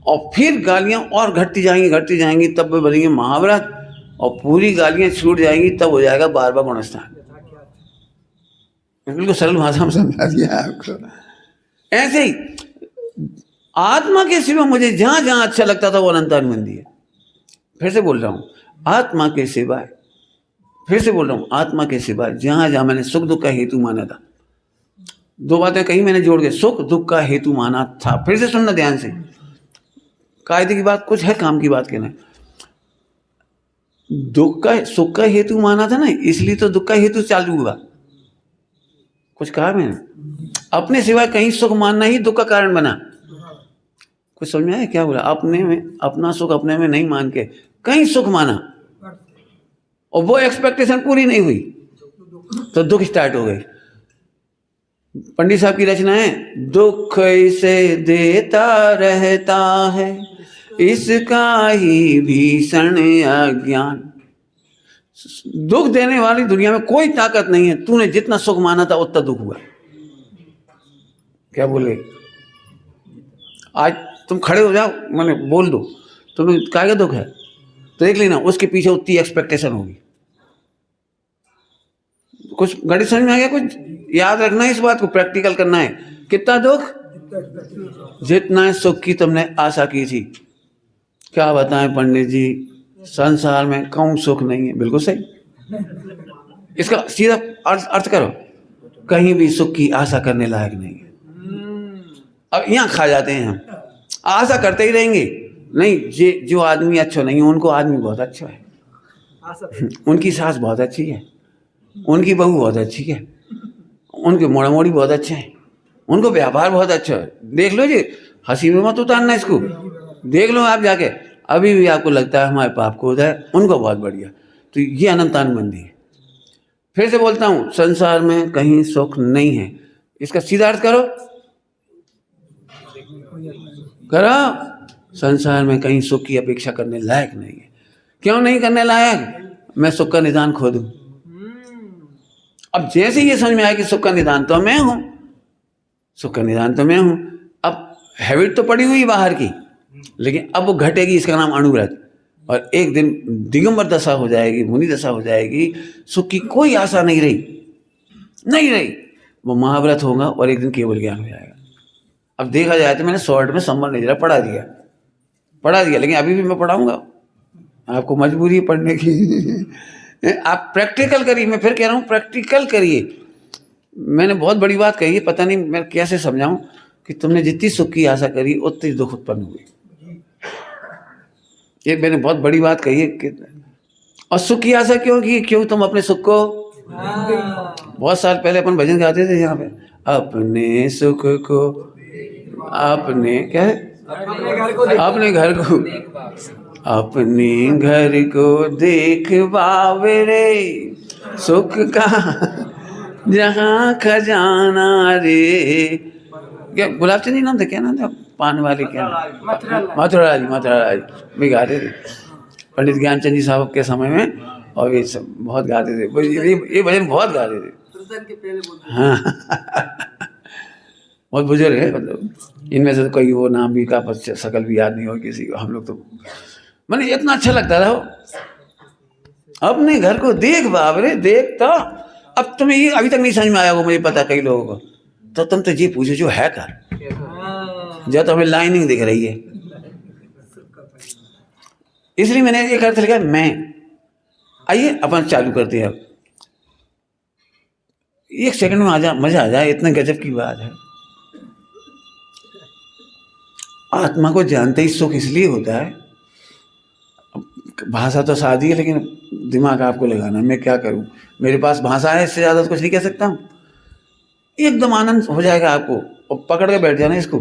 और फिर गालियां और घटती जाएंगी, तब वे बनेंगे महाव्रत। और पूरी गालियां छूट जाएंगी, तब हो जाएगा 12वां गुणस्थान। बिल्कुल सरल भाषा में समझा दिया आपको। ऐसे ही आत्मा के सिवा मुझे जहां जहां अच्छा लगता था वो अनंतानुबंधी है। फिर से बोल रहा हूं, आत्मा के सिवा, फिर से बोल रहा हूं, आत्मा के सिवा जहां जहां मैंने सुख दुख का हेतु माना था, 2 बातें कही मैंने जोड़ के, सुख दुख का हेतु माना था। फिर से सुनना ध्यान से, कायदे की बात कुछ है, काम की बात कहना। दुख का सुख का हेतु माना था ना, इसलिए तो दुख का हेतु चालू हुआ। कुछ कहा मैंने? अपने सिवाय कहीं सुख मानना ही दुख का कारण बना। कुछ समझ में आया क्या बोला? अपने में, अपना सुख अपने में नहीं मान के कहीं सुख माना, और वो एक्सपेक्टेशन पूरी नहीं हुई, तो दुख स्टार्ट हो गई। पंडित साहब की रचना है, दुख इसे देता रहता है, इसका ही भीषण अज्ञान। दुख देने वाली दुनिया में कोई ताकत नहीं है। तूने जितना सुख माना था उतना दुख हुआ। क्या बोले? आज तुम खड़े हो जाओ, मैंने बोल दो तुम्हें क्या दुख है, तो देख लेना उसके पीछे उतनी एक्सपेक्टेशन होगी। कुछ गणित समझ में आ गया? कुछ याद रखना है, इस बात को प्रैक्टिकल करना है। कितना दुख? जितना सुख की तुमने आशा की थी। क्या बताएं पंडित जी, संसार में कौन सुख नहीं है। बिल्कुल सही, इसका सीधा अर्थ करो, कहीं भी सुख की आशा करने लायक नहीं है। अब यहाँ खा जाते हैं हम, आशा करते ही रहेंगे। नहीं, जो आदमी अच्छा नहीं है उनको आदमी बहुत अच्छा है, उनकी सास बहुत अच्छी है, उनकी बहू बहुत अच्छी है, उनके मोड़ा मोड़ी बहुत अच्छे हैं, उनको व्यापार बहुत अच्छा है। देख लो जी, हंसी में मत उतारना इसको, देख लो आप जाके, अभी भी आपको लगता है हमारे पाप को उधर, उनको बहुत बढ़िया। तो ये अनंतानुबंधी है। फिर से बोलता हूँ, संसार में कहीं सुख नहीं है। इसका सीधा अर्थ करो, संसार में कहीं सुख की अपेक्षा करने लायक नहीं है। क्यों नहीं करने लायक? मैं सुख का निदान खो दूं। अब जैसे ये समझ में आया कि सुख का निदान तो मैं हूं, सुख का निदान तो मैं हूं, अब हैबिट तो पड़ी हुई बाहर की, लेकिन अब वो घटेगी, इसका नाम अनुव्रत। और एक दिन दिगंबर दशा हो जाएगी, मुनि दशा हो जाएगी, सुख की कोई आशा नहीं रही, वो महाव्रत होगा और एक दिन केवल ज्ञान हो जाएगा। अब देखा जाए तो मैंने शॉर्ट में संबंध नहीं पढ़ा दिया, लेकिन अभी भी मैं पढ़ाऊंगा, आपको मजबूरी है पढ़ने की। आप प्रैक्टिकल करिए, मैं फिर कह रहा हूँ प्रैक्टिकल करिए। मैंने बहुत बड़ी बात कही है, पता नहीं मैं कैसे समझाऊं, कि तुमने जितनी सुख की आशा करी उतनी दुख उत्पन्न हुई। ये मैंने बहुत बड़ी बात कही है। और सुख की आशा क्यों की? क्यों तुम अपने सुख को, बहुत साल पहले अपन भजन गाते थे यहाँ पे, अपने सुख को अपने, क्या है, अपने घर को, अपने घर को देख बावे रे, सुख का जहाँ खजाना रे। क्या गुलाब चंद जी नाम था, क्या नाम था पान वाले, क्या मथुरा राज भी गाते थे पंडित ज्ञानचंद जी साहब के समय में, और ये सब बहुत गाते थे, ये भजन बहुत गाते थे। हाँ बहुत बुजुर्ग है, मतलब इनमें से कोई वो नाम भी का शकल भी याद नहीं हो किसी को। हम लोग तो मैंने इतना अच्छा लगता था वो, अपने घर को देख बाबरे देख। तो अब तुम्हें ये अभी तक नहीं समझ में आया वो, मुझे पता कई लोगों को, तो तुम तो ये पूछो जो है कर, जो तो हमें लाइनिंग दिख रही है, इसलिए मैंने एक अर्थ लिखा मैं। आइए अपन चालू करते हैं। अब 1 सेकंड में मजा आ जाए, इतना गजब की बात है। आत्मा को जानते ही सुख इसलिए होता है, भाषा तो सादी है लेकिन दिमाग आपको लगाना, मैं क्या करूं, मेरे पास भाषा है, इससे ज़्यादा तो कुछ नहीं कह सकता हूं। एकदम आनंद हो जाएगा आपको, और पकड़ के बैठ जाना इसको।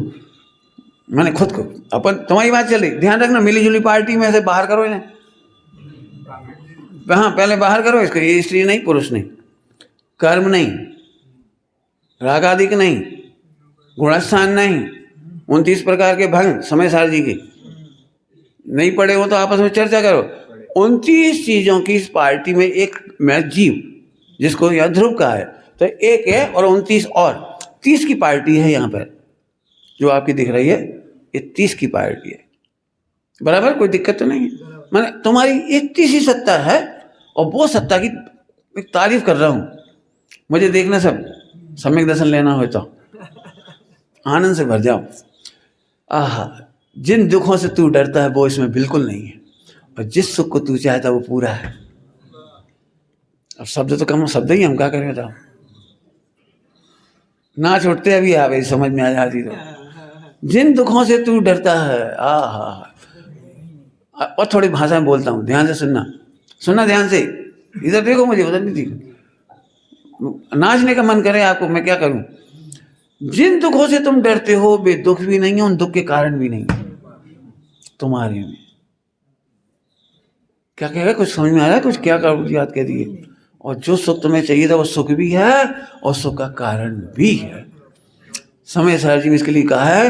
मैंने खुद को अपन, तुम्हारी बात चल रही, ध्यान रखना, मिली जुली पार्टी में से बाहर करो इन्हें। हाँ, पहले बाहर करो इसको। ये स्त्री नहीं, पुरुष नहीं, कर्म नहीं, रागादिक नहीं, गुणस्थान नहीं, 29 प्रकार के भंग समय सार जी के नहीं पढ़े हो तो आपस में चर्चा करो। 29 चीजों की इस पार्टी में एक मैं जीव, जिसको यहाँ ध्रुव का है, तो एक है और 29 और 30 की पार्टी है यहाँ पर जो आपकी दिख रही है, ये 30 की पार्टी है। बराबर, कोई दिक्कत तो नहीं है। मैंने तुम्हारी इतनी सी सत्ता है और वो सत्ता की एक तारीफ कर रहा हूँ। मुझे देखना, सब सम्यक दर्शन लेना हो तो आनंद से भर जाओ। आहा, जिन दुखों से तू डरता है वो इसमें बिल्कुल नहीं है, और जिस सुख को तू चाहता है वो पूरा है। अब शब्द तो कम शब्द ही, हम क्या करें बताओ। नाच उठते अभी आ गई, समझ में आ जाती तो। जिन दुखों से तू डरता है, आहा। और थोड़ी भाषा में बोलता हूँ, ध्यान से सुनना, सुनना ध्यान से, इधर देखो मुझे, उधर नहीं देखो। नाचने का मन करे आपको, मैं क्या करूं। जिन दुखों से तुम डरते हो वे दुख भी नहीं है, उन दुख के कारण भी नहीं है तुम्हारे में। क्या कह रहे, कुछ समझ में आ रहा है, कुछ क्या कर याद कह दिए। और जो सुख तुम्हें चाहिए था वो सुख भी है और सुख का कारण भी है। समय सार जी ने इसके लिए कहा है,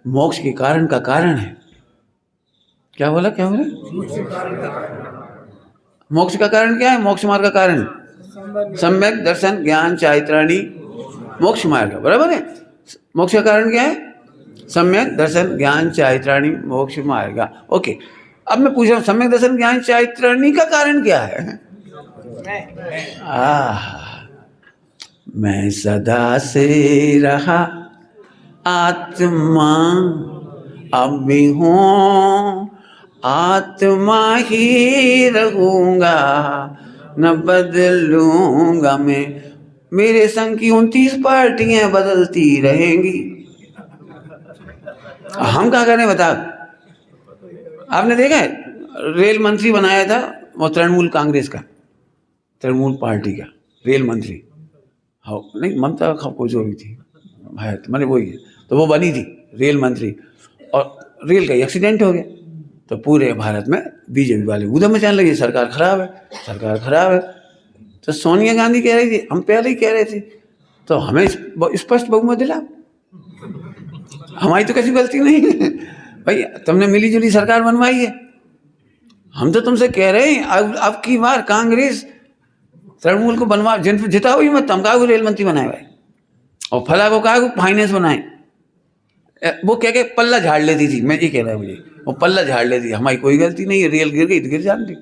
मोक्ष के कारण का कारण है। क्या बोला, क्या बोला, मोक्ष का कारण क्या है, मोक्ष मार्ग का कारण सम्यक दर्शन ज्ञान चारित्राणी मोक्ष मार्ग, बराबर है। मोक्ष का कारण क्या है, सम्यक दर्शन ज्ञान चारित्राणी मोक्ष मार्ग। ओके, अब मैं पूछ रहा हूँ, सम्यक दर्शन ज्ञान चारित्राणी का कारण क्या है। मैं सदा से रहा आत्मा, अब भी हूँ आत्मा ही रहूंगा, न बदलूंगा मैं। मेरे संग की 29 पार्टियां बदलती रहेंगी। हम क्या करें बताओ। आपने देखा है, रेल मंत्री बनाया था वो तृणमूल कांग्रेस का, तृणमूल पार्टी का रेल मंत्री। हाँ नहीं, ममता को जो भी थी भारत, मैंने वही है, तो वो बनी थी रेल मंत्री, और रेल का एक्सीडेंट हो गया तो पूरे भारत में बीजेपी वाले ऊधम मचाने लगे, सरकार खराब है, सरकार खराब है। तो सोनिया गांधी कह रही थी, हम पहले ही कह रहे थे, तो हमें स्पष्ट बहुमत दिला। हमारी तो किसी गलती नहीं है भाई, तुमने मिली जुली सरकार बनवाई है। हम तो तुमसे कह रहे हैं अब की बार कांग्रेस तृणमूल को बनवा, जिता हुई मत, हम कहा रेल मंत्री बनाए भाई, और फला को कहा फाइनेंस बनाए। वो कह के पल्ला झाड़ लेती थी, मैं ये कह रहा हूँ मुझे, वो पल्ला झाड़ लेती, हमारी कोई गलती नहीं है। रेल गिर गई तो गिर जाती,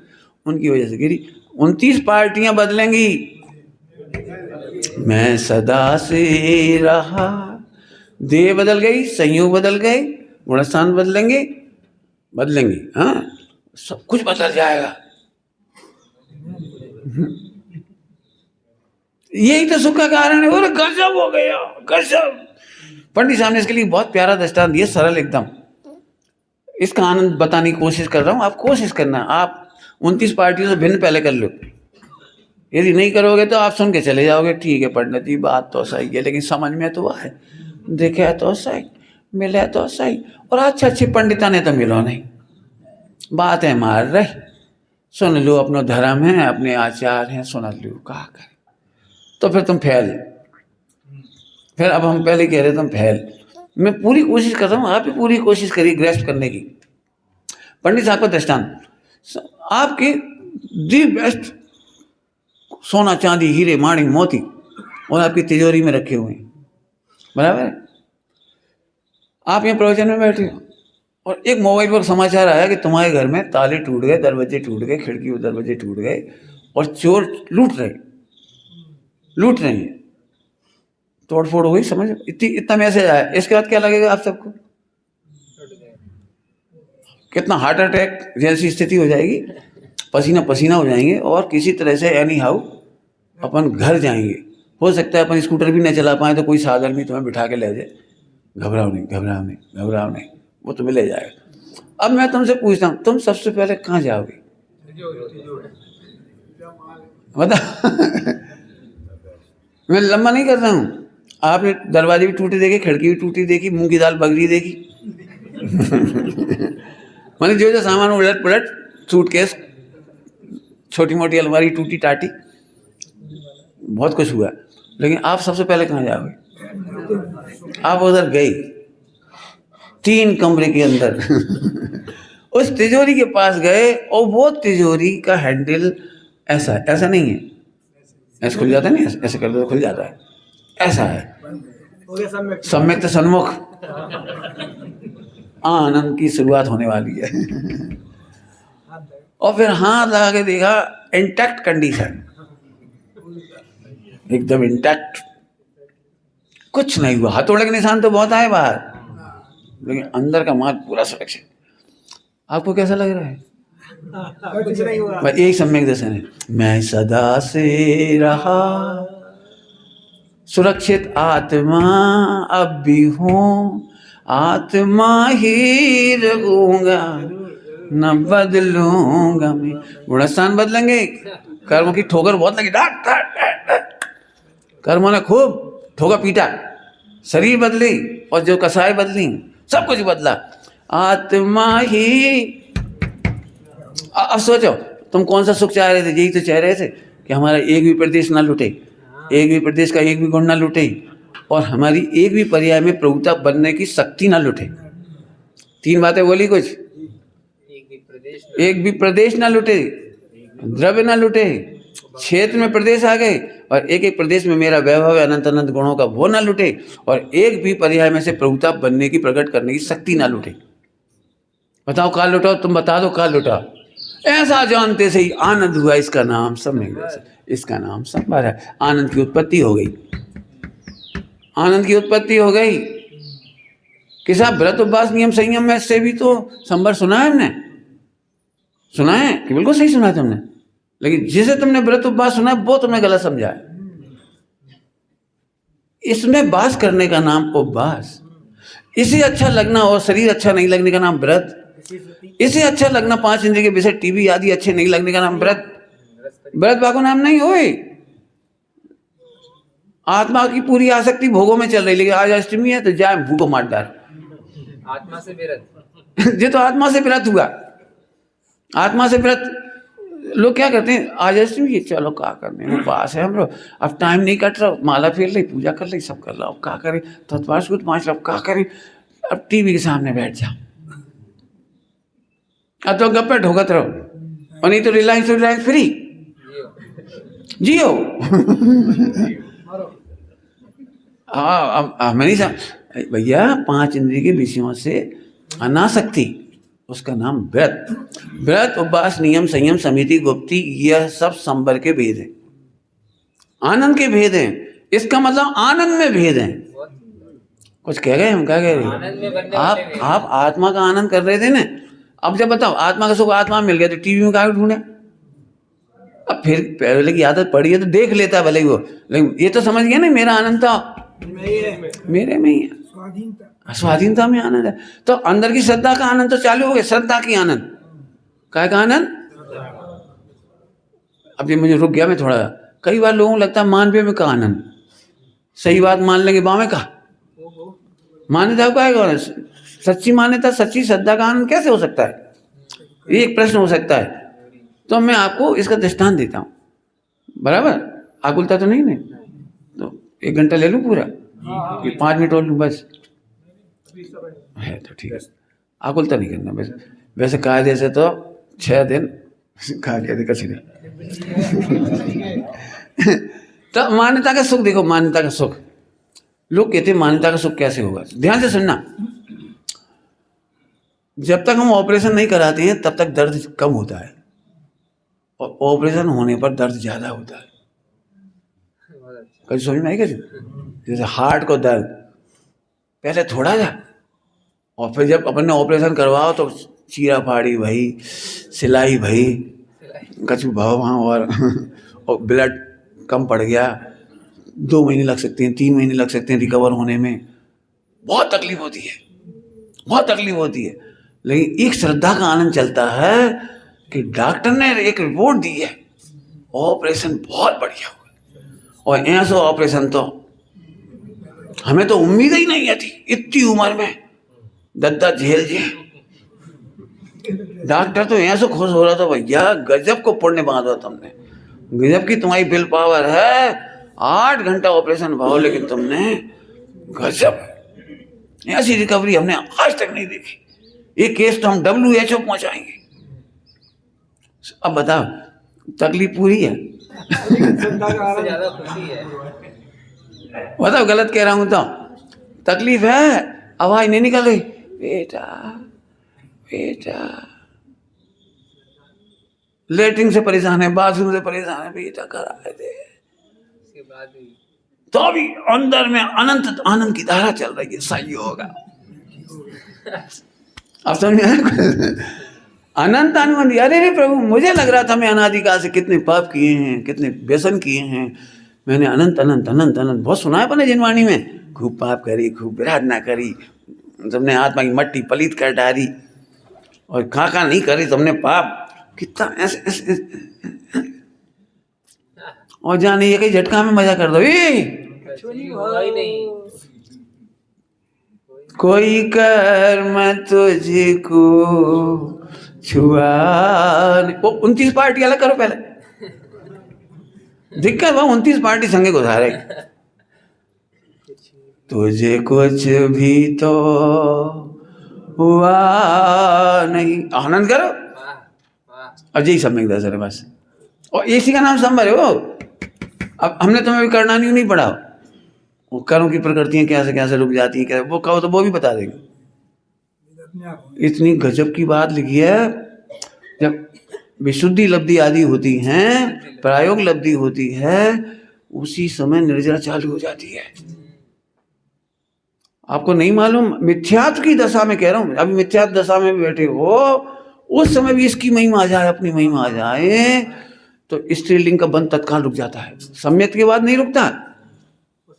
उनकी वजह से गिरी। 29 पार्टियां बदलेंगी, मैं सदा से रहा। देह बदल गई, संयोग बदल गए, गुणस्थान बदलेंगे, बदलेंगे, हाँ सब कुछ बदल जाएगा। यही तो सुख का कारण है। और गजब हो गया, गजब। पंडित साहब ने इसके लिए बहुत प्यारा दृष्टांत दिया, सरल एकदम। इसका आनंद बताने की कोशिश कर रहा हूँ, आप कोशिश करना, आप 29 पार्टियों से भिन्न पहले कर लो। यदि नहीं करोगे तो आप सुन के चले जाओगे, ठीक है पंडित जी बात तो सही है, लेकिन समझ में तो आए, देखे तो सही, मिले तो सही, और अच्छे पंडिता ने तो मिलो नहीं, बातें मार रहे। सुन लो, अपना धर्म है, अपने आचार हैं, सुन लो, कहा कर तो फिर तुम फेल। फिर अब हम पहले कह रहे तुम फेल। मैं पूरी कोशिश कर रहा हूँ, आप भी पूरी कोशिश करिए ग्रेस्प करने की। पंडित साहब का दृष्टांत, आपके दी बेस्ट सोना चांदी हीरे माणिक मोती और आपकी तिजोरी में रखे हुए हैं, बराबर है। आप यहाँ प्रवचन में बैठे हो और एक मोबाइल पर समाचार आया कि तुम्हारे घर में ताले टूट गए, दरवाजे टूट गए, खिड़की और दरवाजे टूट गए और चोर लूट रहे हैं, तोड़फोड़ हो गई, समझ, इतना मैसेज आया। इसके बाद क्या लगेगा आप सबको, कितना हार्ट अटैक जैसी स्थिति हो जाएगी, पसीना पसीना हो जाएंगे और किसी तरह से एनी हाउ अपन घर जाएंगे। हो सकता है अपन स्कूटर भी नहीं चला पाए तो कोई साधन भी तुम्हें बिठा के ले जाए। घबराओ नहीं, वो तुम्हें ले जाएगा। अब मैं तुमसे पूछता हूँ, तुम सबसे पहले कहाँ जाओगे बता। मैं लंबा नहीं कर रहा हूँ। आपने दरवाजे भी टूटे देखे, खिड़की भी टूटी देखी, मूंग की दाल बगड़ी देखी, मैंने जो सामान उलट पुलट, सूटकेस, छोटी मोटी अलमारी टूटी टाटी, बहुत कुछ हुआ, लेकिन आप सबसे पहले कहाँ जाओगे? आप उधर गई 3 कमरे के अंदर उस तिजोरी के पास गए और वो तिजोरी का हैंडल ऐसा नहीं है, ऐसे खुल जाता है, नहीं ऐसे कर दो तो खुल जाता है, ऐसा है, हो गया सम्यक। सम्यक सन्मुख। आनंद की शुरुआत होने वाली है। और फिर हाथ लगा के देखा, इंटैक्ट कंडीशन, एकदम इंटैक्ट, कुछ नहीं हुआ। हथौड़े के निशान तो बहुत आए बाहर, लेकिन अंदर का माल पूरा सुरक्षित। आपको कैसा लग रहा है? कुछ नहीं हुआ। बस एक सम्यक दर्शन है, मैं सदा से रहा सुरक्षित आत्मा, अब भी हूँ आत्मा ही रहूंगा, न बदलूंगा मैं। गुणस्थान बदलेंगे, कर्म की ठोकर बहुत लगी, डाट डाट डाट डाट। कर्मों ने खूब ठोका पीटा, शरीर बदली और जो कसाई बदली, सब कुछ बदला, आत्मा ही। अब सोचो, तुम कौन सा सुख चाह रहे थे? यही तो चाह रहे थे कि हमारा एक भी प्रदेश ना लुटे, एक भी प्रदेश का एक भी गुण ना लुटे, और हमारी एक भी पर्याय में प्रभुता बनने की शक्ति ना लुटे। 3 बातें बोली कुछ, एक भी प्रदेश ना लुटे, द्रव्य ना लुटे, क्षेत्र में प्रदेश आ गए, और एक एक प्रदेश में मेरा वैभव अनंत अनंत गुणों का वो ना लुटे, और एक भी पर्याय में से प्रभुता बनने की, प्रकट करने की शक्ति ना लुटे। बताओ कहाँ लुटा? तुम बता दो कहाँ लुटा? ऐसा जानते से ही आनंद हुआ, इसका नाम सम्यक, इसका नाम संभार है। आनंद की उत्पत्ति हो गई, आनंद की उत्पत्ति हो गई। कि साहब व्रत उपवास नियम संयम में से भी तो संभार सुना है हमने, सुना है कि बिल्कुल सही सुना है तुमने, लेकिन जिसे तुमने व्रत उपवास सुना है वो तुमने गलत समझा है। इसमें वास करने का नाम उपवास, इसे अच्छा लगना और शरीर अच्छा नहीं लगने का नाम व्रत, इसे अच्छा लगना 5 इंद्रिय के विषय टीवी आदि अच्छे नहीं लगने का नाम व्रत। व्रत बाको नाम नहीं होए। आत्मा की पूरी आसक्ति भोगों में चल रही, लेकिन आज अष्टमी है तो जाए भूखो मार डाल, आत्मा से व्रत। ये तो आत्मा से व्रत हुआ। आत्मा से व्रत लोग क्या करते हैं, आज अष्टमी है चलो क्या करने, उपवास है हम लोग, अब टाइम नहीं कट रहा, माला फेर ली, पूजा कर ली, सब कर लो, अब क्या करें, तत्वार सूत 5 लो, क्या करें, अब टीवी के सामने बैठ जाओ, अब तो गप्पे ढोकत रहो, और नहीं तो रिलायंस फ्री जियो। हाँ, अब मैं नहीं समझ भैया, 5 इंद्रिय के विषयों से अनासक्ति, उसका नाम व्रत। व्रत उपवास नियम संयम समिति गुप्ती, यह सब संबर के भेद हैं, आनंद के भेद हैं। इसका मतलब आनंद में भेद हैं। कुछ कह गए हम, क्या कह रहे? आप आत्मा का आनंद कर रहे थे ना, अब जब बताओ आत्मा का सुख आत्मा में मिल गया तो टीवी में क्या ढूंढे? अब फिर पहले की आदत पड़ी है तो देख लेता भले ही वो, लेकिन ये तो समझ गया ना मेरा आनंद था मेरे में ही है, स्वाधीनता में आनंद है। तो अंदर की श्रद्धा का आनंद तो चालू हो गया, श्रद्धा की आनंद, काय का आनंद। अब ये मुझे रुक गया, मैं थोड़ा, कई बार लोगों को लगता है मानवे में का आनंद, सही बात मान लेंगे बामे का, मान्यता का है, सच्ची मान्यता सच्ची श्रद्धा का आनंद कैसे हो सकता है? एक प्रश्न हो सकता है। तो मैं आपको इसका दृष्टांत देता हूँ, बराबर? आकुलता तो नहीं, तो 1 घंटा ले लूँ पूरा, 5 मिनट और लूँ बस, है तो ठीक है, आकुलता नहीं करना बस। वैसे कायदे से तो 6 दिन खा के कछ नहीं। तो मान्यता का सुख देखो, मान्यता का सुख, लोग कहते हैं मान्यता का सुख कैसे होगा? ध्यान से सुनना, जब तक हम ऑपरेशन नहीं कराते हैं तब तक दर्द कम होता है, और ऑपरेशन होने पर दर्द ज्यादा होता है। कभी समझ में आई क्या? जैसे हार्ट को दर्द पहले थोड़ा था, और फिर जब अपन ने ऑपरेशन करवाओ तो चीरा फाड़ी भाई, सिलाई भाई, कछु भाव वहाँ, और ब्लड कम पड़ गया, 2 महीने लग सकते हैं, 3 महीने लग सकते हैं रिकवर होने में, बहुत तकलीफ होती है, बहुत तकलीफ होती है। लेकिन एक श्रद्धा का आनंद चलता है कि डॉक्टर ने एक रिपोर्ट दी है, ऑपरेशन बहुत बढ़िया हुआ, और ऐसा ऑपरेशन तो हमें तो उम्मीद ही नहीं थी इतनी उम्र में, दद्दा झेल जी। डॉक्टर तो यहाँ से खुश हो रहा था, भैया गजब को पुण्य बांधा तुमने, गजब की तुम्हारी विल पावर है, 8 घंटा ऑपरेशन भाव, लेकिन तुमने गजब, ऐसी रिकवरी हमने आज तक नहीं देखी। ये केस तो हम WHO पहुंचाएंगे। अब बताओ तकलीफ पूरी है? उससे ज्यादा खुशी है। बताओ गलत कह रहा हूं तो? तकलीफ है, आवाज नहीं निकल रही, बेटा बेटा, लेटरिन से परेशान है, बाथरूम से परेशान है, बेटा करा दे। उसके बाद भी तो अभी अंदर में अनंत आनंद की धारा चल रही है, सही होगा। अब समझ आया? अनंत आनंद। अरे रे प्रभु, मुझे लग रहा था मैं अनादिकाल से कितने पाप किए हैं, कितने व्यसन किए हैं, मैंने अनंत अनंत अनंत अनंत बहुत सुना है अपने जिनवाणी में, खूब पाप करी, खूब विराधना करी, तुमने आत्मा की मट्टी पलीत कर डाली, और का नहीं करी तुमने पाप, कितना ऐसे ऐसे, और जाने ये कहीं झटका में मजा कर दो। होगा ही नहीं। कोई कर्म तुझको छुआ, वो 29 पार्टी अलग करो पहले, दिक्कत वो 29 पार्टी संगे गुजारे। तुझे कुछ भी तो हुआ नहीं, आनंद करो। वाह वाह। अजय सम्यक दर्शन है बस, और इसी का नाम संबर है वो। अब हमने तुम्हें भी करना नहीं पढ़ा, वो कर्म की प्रकृतियां कैसे रुक जाती हैं, क्या वो कहो तो वो भी बता देंगे। इतनी गजब की बात लिखी है, जब विशुद्धि लब्धि आदि होती हैं, प्रायोग लब्धि होती है, उसी समय निर्जरा चालू हो जाती है। आपको नहीं मालूम, मिथ्यात्व की दशा में कह रहा हूं, अभी मिथ्यात्व दशा में भी बैठे हो, उस समय भी इसकी महिमा आ जाए, अपनी महिमा आ जाए, तो स्त्रीलिंग का बंध तत्काल रुक जाता है। सम्यक के बाद नहीं रुकता,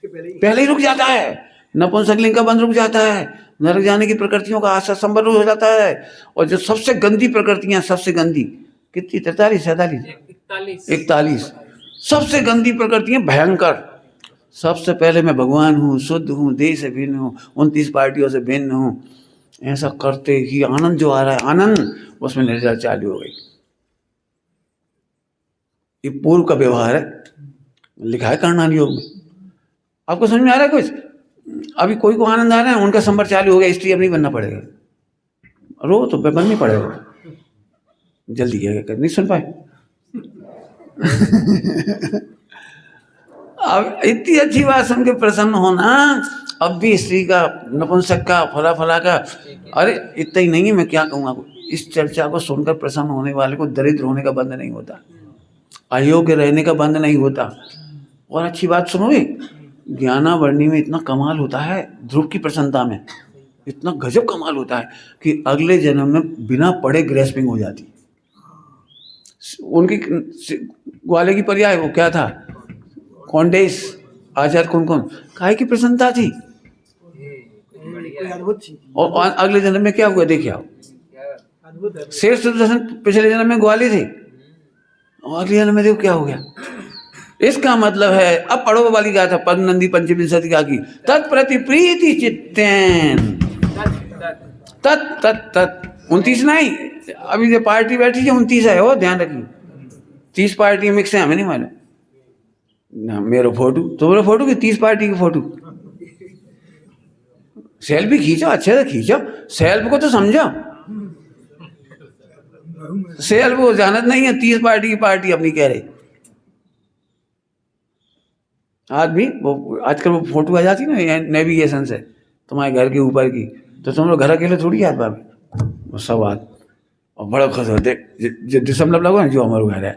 पहले ही रुक जाता है। नपुंसक लिंग का बंध रुक जाता है, नरक जाने की प्रकृतियों का आशा संभव हो जाता है। और जो सबसे गंदी प्रकृतियां, सबसे गंदी कितनी, 43 47 41 सबसे गंदी प्रकृतियां, भयंकर। सबसे पहले मैं भगवान हूँ, शुद्ध हूँ, देह से भिन्न हूँ, 29 पार्टियों से भिन्न हूँ, ऐसा करते ही आनंद जो आ रहा है, आनंद, उसमें निर्जरा चालू हो गई। ये पूर्व का व्यवहार है, लिखा है कर्णान योग में। आपको समझ में आ रहा है कुछ? अभी कोई को आनंद आ रहा है, उनका संबर चालू हो गया, स्त्री अब नहीं बनना पड़ेगा, रो तो बनना पड़ेगा, जल्दी क्या नहीं सुन पाए। अब इतनी अच्छी बात सुन के प्रसन्न होना, अब भी स्त्री का, नपुंसक का, फला फला का, अरे इतना ही नहीं है, मैं क्या कहूँ आपको, इस चर्चा को सुनकर प्रसन्न होने वाले को दरिद्र होने का बंध नहीं होता, अयोग्य रहने का बंध नहीं होता। और अच्छी बात सुनोगे, ज्ञानावर्णी में इतना कमाल होता है, ध्रुव की प्रसन्नता में इतना गजब कमाल होता है कि अगले जन्म में बिना पढ़े ग्रेस्पिंग हो जाती। उनकी ग्वाले की पर्याय वो क्या था, कौंडेस, आचार्य कौन काय की प्रसन्नता थी, और अगले जन्म में क्या हुआ देखिए आप, शेष दर्शन पिछले जन्म में ग्वाले थे, और अगले जन्म में देखो क्या हो गया। इसका मतलब है, अब पढ़ो वाली गाथा पद्मनंदी पंचविंशति का की, तत्प्रति प्रीति चित्तेन, तत् तत् तत् 29 नहीं, अभी जो पार्टी बैठी है 29 है, वो ध्यान रखिए, 30 पार्टी मिक्स है, हमें नहीं मालूम ना। मेरा फोटो, तुम्हारा फोटो की 30 पार्टी की फोटो, सेल्फी खींचो, अच्छे से खींचो, सेल्फ को तो समझो, सेल्फ को जानत नहीं है, 30 पार्टी की पार्टी अपनी कह रही। आज भी वो आजकल वो फोटो आ जाती ना नेविगेशन से तुम्हारे घर के ऊपर की, तो तुम लोग घर अकेले थोड़ी याद पावे, वो सब आज, और बड़ा खुश होते जो दिसंबर लगो ना, जो हमारे घर है।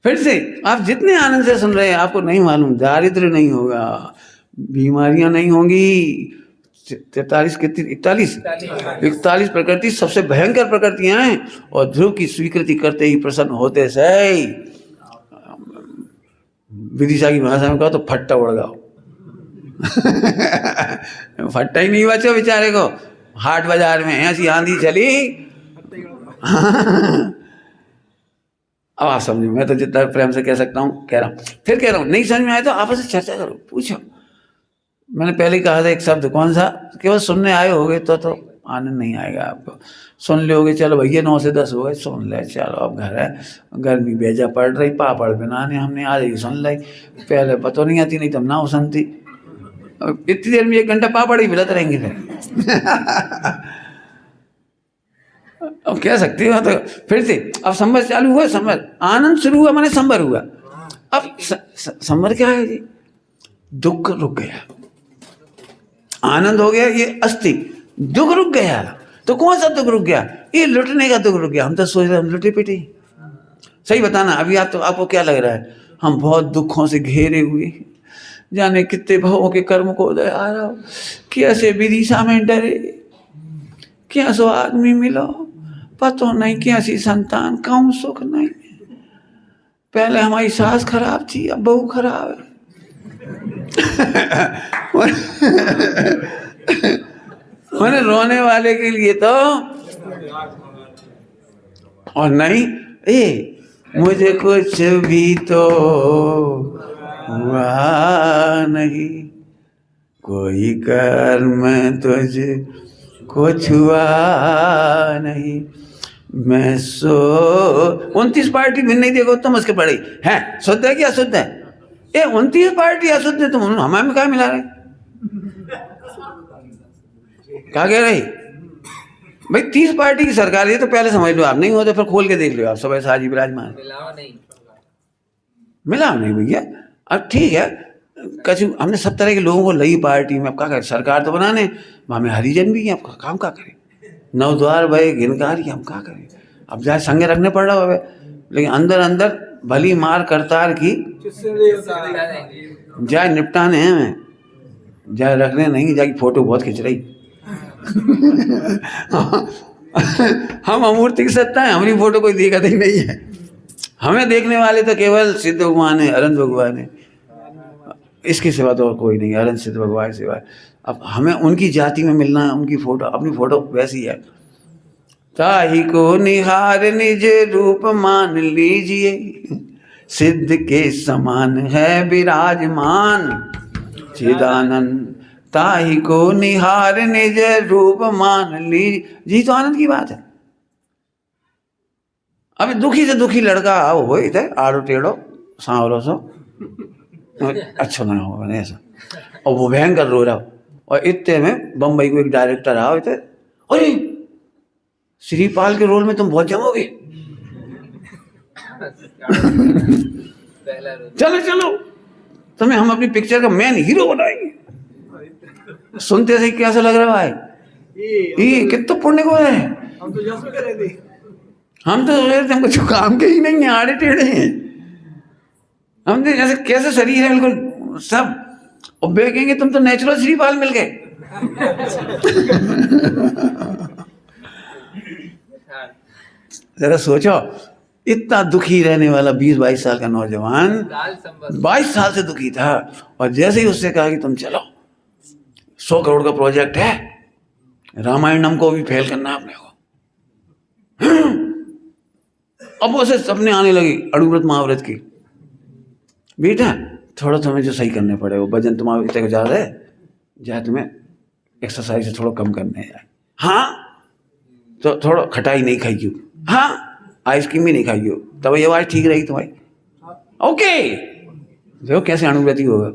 फिर से आप जितने आनंद से सुन रहे हैं, आपको नहीं मालूम, दारिद्र्य नहीं होगा, बीमारियां नहीं होंगी। 43 कितनी, 41 प्रकृति सबसे भयंकर प्रकृतियां हैं, और ध्रुव की स्वीकृति करते ही प्रसन्न होते से विदिशा की भाषा में कहो तो फट्टा उड़ गया। फट्टा ही नहीं बचा बेचारे को, हाट बाजार में ऐसी आंधी चली। अब आप समझो, मैं तो जितना प्रेम से कह सकता हूँ कह रहा हूँ, फिर कह रहा हूँ, नहीं समझ में आया तो आपस में चर्चा करो, पूछो, मैंने पहले ही कहा था एक शब्द, कौन सा? केवल सुनने आए होगे तो आनंद नहीं आएगा आपको। सुन लोगे, चलो भैया 9 से 10 हो गए, सुन ले, चलो अब घर है, गर्मी बेजा पड़ रही, पापड़ बनाने हमने आज ही सुन ली, पहले पता नहीं आती, नहीं तो हम ना सुनती। इतनी देर में 1 घंटा पापड़ ही मिलते रहेंगे फिर। अब कह सकते हो तो फिर से अब संबर चालू हुआ, संबर आनंद शुरू हुआ, मैंने संबर हुआ। अब संबर क्या है जी? दुख रुक गया, आनंद हो गया, ये अस्थि, दुख रुक गया। तो कौन सा दुख रुक गया? ये लुटने का दुख रुक गया। हम तो सोच रहे हम लुटे पिटे। सही बताना, अभी आप तो आपको क्या लग रहा है? हम बहुत दुखों से घेरे हुए, जाने कितने भावों के कर्म को उदय आ रहा हो, कैसे विदिशा में डरे, क्या सो आदमी मिलो, पतो नहीं कैसी संतान, कहूँ सुख नहीं। पहले हमारी सास खराब थी, अब बहू खराब है। मैंने रोने वाले के लिए तो, और नहीं, मुझे कुछ भी तो हुआ नहीं, कोई कर्म तुझ को छुआ नहीं, मैं 29 पार्टी भी नहीं देखो तुम उसके पड़े हैं, शुद्ध है कि अशुद्ध है? 29 पार्टी अशुद्ध है, तुम हमारे में क्या मिला रहे? क्या कह रही भाई? 30 पार्टी की सरकार है तो पहले समझ लो आप, नहीं हो तो फिर खोल के देख लो आप, सब ऐसा हाजी विराजमान। मिला नहीं भैया। अब ठीक है, कछु हमने सब तरह के लोगों को लई पार्टी में, अब क्या करें? सरकार तो बनाने, वहाँ में हरिजन भी हैं, अब काम क्या करें? 9 द्वार भाई गिनकारी, हम क्या करें? अब जाए संगे रखने पड़ रहा है, लेकिन अंदर अंदर भली मार करतार की जाए निपटाने हैं, मैं जाए रखने नहीं, जाके फोटो बहुत खिंच रही। हम अमूर्ति की सत्ता है, हमारी फोटो कोई देखा ही नहीं है। हमें देखने वाले तो केवल सिद्ध भगवान है, अनंत भगवान है, इसके सिवा तो और कोई नहीं, अनंत सिद्ध भगवान के सिवा। अब हमें उनकी जाति में मिलना है, उनकी फोटो, अपनी फोटो वैसी है। ताही को निहार निज रूप मान लीजिए, सिद्ध के समान है विराजमान चिदानंद। ताही को निहार निज रूप मान लीजिए, जी तो आनंद की बात है। अभी दुखी से दुखी लड़का हो इधर आड़ो टेढ़ो सांवरो सो, अच्छा ना हो ऐसा, और वो भयंकर रो रहा हो, और इतने में बम्बई को एक डायरेक्टर आओ इधर, अरे श्रीपाल के रोल में तुम बहुत जमोगे, चलो चलो तुम्हें हम अपनी पिक्चर का मेन हीरो बनाएंगे। सुनते से कैसा लग रहा है भाई? ये कितना पुण्य को है। हम तो जश्न कर रहे थे, हम तो हमको जो काम के ही नहीं है, आड़े टेढ़े हैं हम, जैसे कैसे शरीर है बिल्कुल सब, और देखेंगे तुम तो नेचुरल श्रीपाल मिल गए। जरा सोचो, इतना दुखी रहने वाला 20-22 साल का नौजवान 22 साल से दुखी था, और जैसे ही उससे कहा कि तुम चलो 100 करोड़ का प्रोजेक्ट है, रामायणम को भी फेल करना आपने को, अब उसे सपने आने लगी अणुव्रत महाव्रत की। बेटा थोड़ा तुम्हें जो सही करने पड़े, वो वजन तुम्हारा इतने ज़्यादा है, जाए तुम्हें एक्सरसाइज से थोड़ा कम करने है। हाँ तो थोड़ा खटाई नहीं खाइयो, हाँ आइसक्रीम भी नहीं खाइयो, तब ये आवाज़ ठीक रहेगी तुम्हारी। ओके, देखो कैसे अणुव्रति होगा।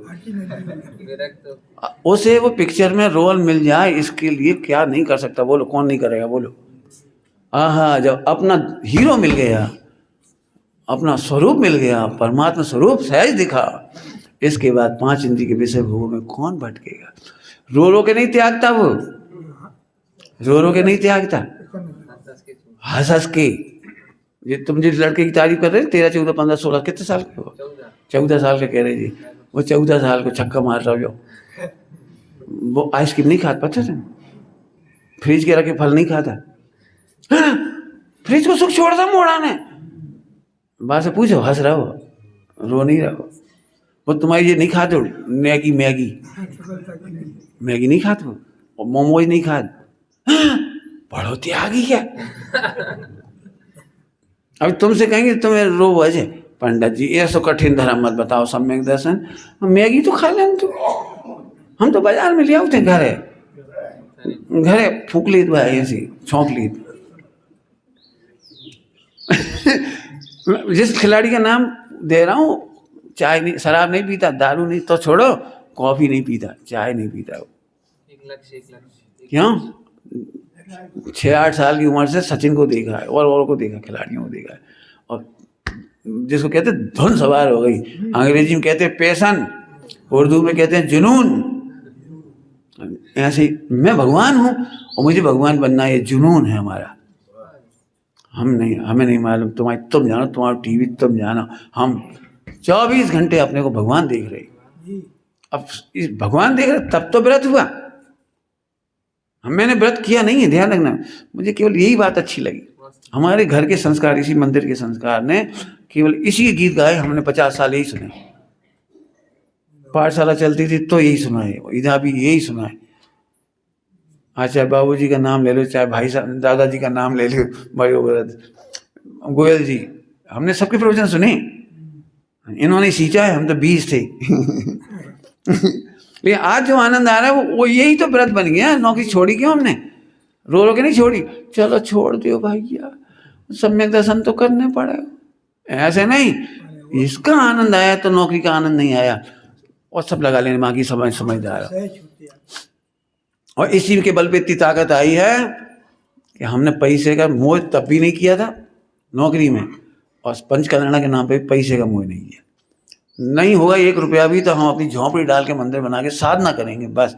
उसे वो पिक्चर में रोल मिल जाए, इसके लिए क्या नहीं कर सकता बोलो? कौन नहीं करेगा बोलो? आहा, जब अपना हीरो मिल गया, अपना स्वरूप मिल गया, परमात्मा स्वरूप सहज दिखा, इसके बाद 5 इंद्रिय के विषय भोग में कौन भटकेगा? रो रो के नहीं त्यागता वो, रो रो के नहीं त्यागता, हंस हंस के। ये तुम जिस लड़के की तारीफ कर रहे थे 13, 14, 15, 16 कितने साल के हो? 14 साल के कह रहे जी, वो 14 साल को छक्का मार रहा हो, वो आइसक्रीम नहीं खाता, पता है? फ्रिज के रखे फल नहीं खाता, फ्रिज को सुख छोड़ता मोड़ा ने। बात से पूछो, हंस रहा हो, रो नहीं रहा हो। वो तुम्हारी ये नहीं खाते हो, मैगी नहीं खाते हो, और मोमोज नहीं खाते, बड़ो त्यागी क्या? अब तुमसे कहेंगे तुम्हें रो वजह, पंडित जी ऐसा कठिन धर्म मत बताओ, सम्यक दर्शन, मैगी तो खा लें तू, हम तो बाजार में ले आते घरे घरे फूक लीत भाई ऐसी छौंक लीत। जिस खिलाड़ी का नाम दे रहा हूँ, चाय नहीं, शराब नहीं पीता, दारू नहीं तो छोड़ो, कॉफी नहीं पीता, चाय नहीं पीता वो। एक लक्ष्य क्यों? 6-8 साल की उम्र से सचिन को देखा है और को देखा, खिलाड़ियों को देखा है, और जिसको कहते हैं धुन सवार हो गई। अंग्रेजी में कहते हैं पैशन, उर्दू में कहते हैं जुनून। ऐसे ही मैं भगवान हूँ और मुझे भगवान बनना है, ये जुनून है हमारा। हमें नहीं मालूम, तुम जानो, तुम्हारा टीवी तुम जानो, हम 24 घंटे अपने को भगवान देख रहे। अब इस भगवान देख रहे तब तो व्रत हुआ। मैंने व्रत किया नहीं है, ध्यान रखना। मुझे केवल यही बात अच्छी लगी, हमारे घर के संस्कार, इसी मंदिर के संस्कार ने केवल इसी गीत गाए। हमने 50 साल यही सुने, पाठशाला चलती थी तो यही सुना है, इधर भी यही सुना है। आज चाहे बाबूजी का नाम ले लो, चाहे भाई साहब दादाजी का नाम ले लो, भाई गोयल जी, हमने सबके प्रवचन सुने। इन्होंने सींचा है, हम तो बीज थे। लेकिन आज जो आनंद आ रहा है वो यही तो व्रत बन गया। नौकरी छोड़ी क्यों हमने? रो रो के नहीं छोड़ी, चलो छोड़ दियो भैया, सम्यक दर्शन तो करने पड़े। ऐसे नहीं, इसका आनंद आया तो नौकरी का आनंद नहीं आया, और सब लगा लेने माँ की समझदार। और इसी के बल पे इतनी ताकत आई है कि हमने पैसे का मोह तब भी नहीं किया था नौकरी में, और पंचकल्याण के नाम पे पैसे का मोह नहीं किया। नहीं होगा 1 रुपया भी तो हम अपनी झोंपड़ी डाल के मंदिर बना के साधना करेंगे, बस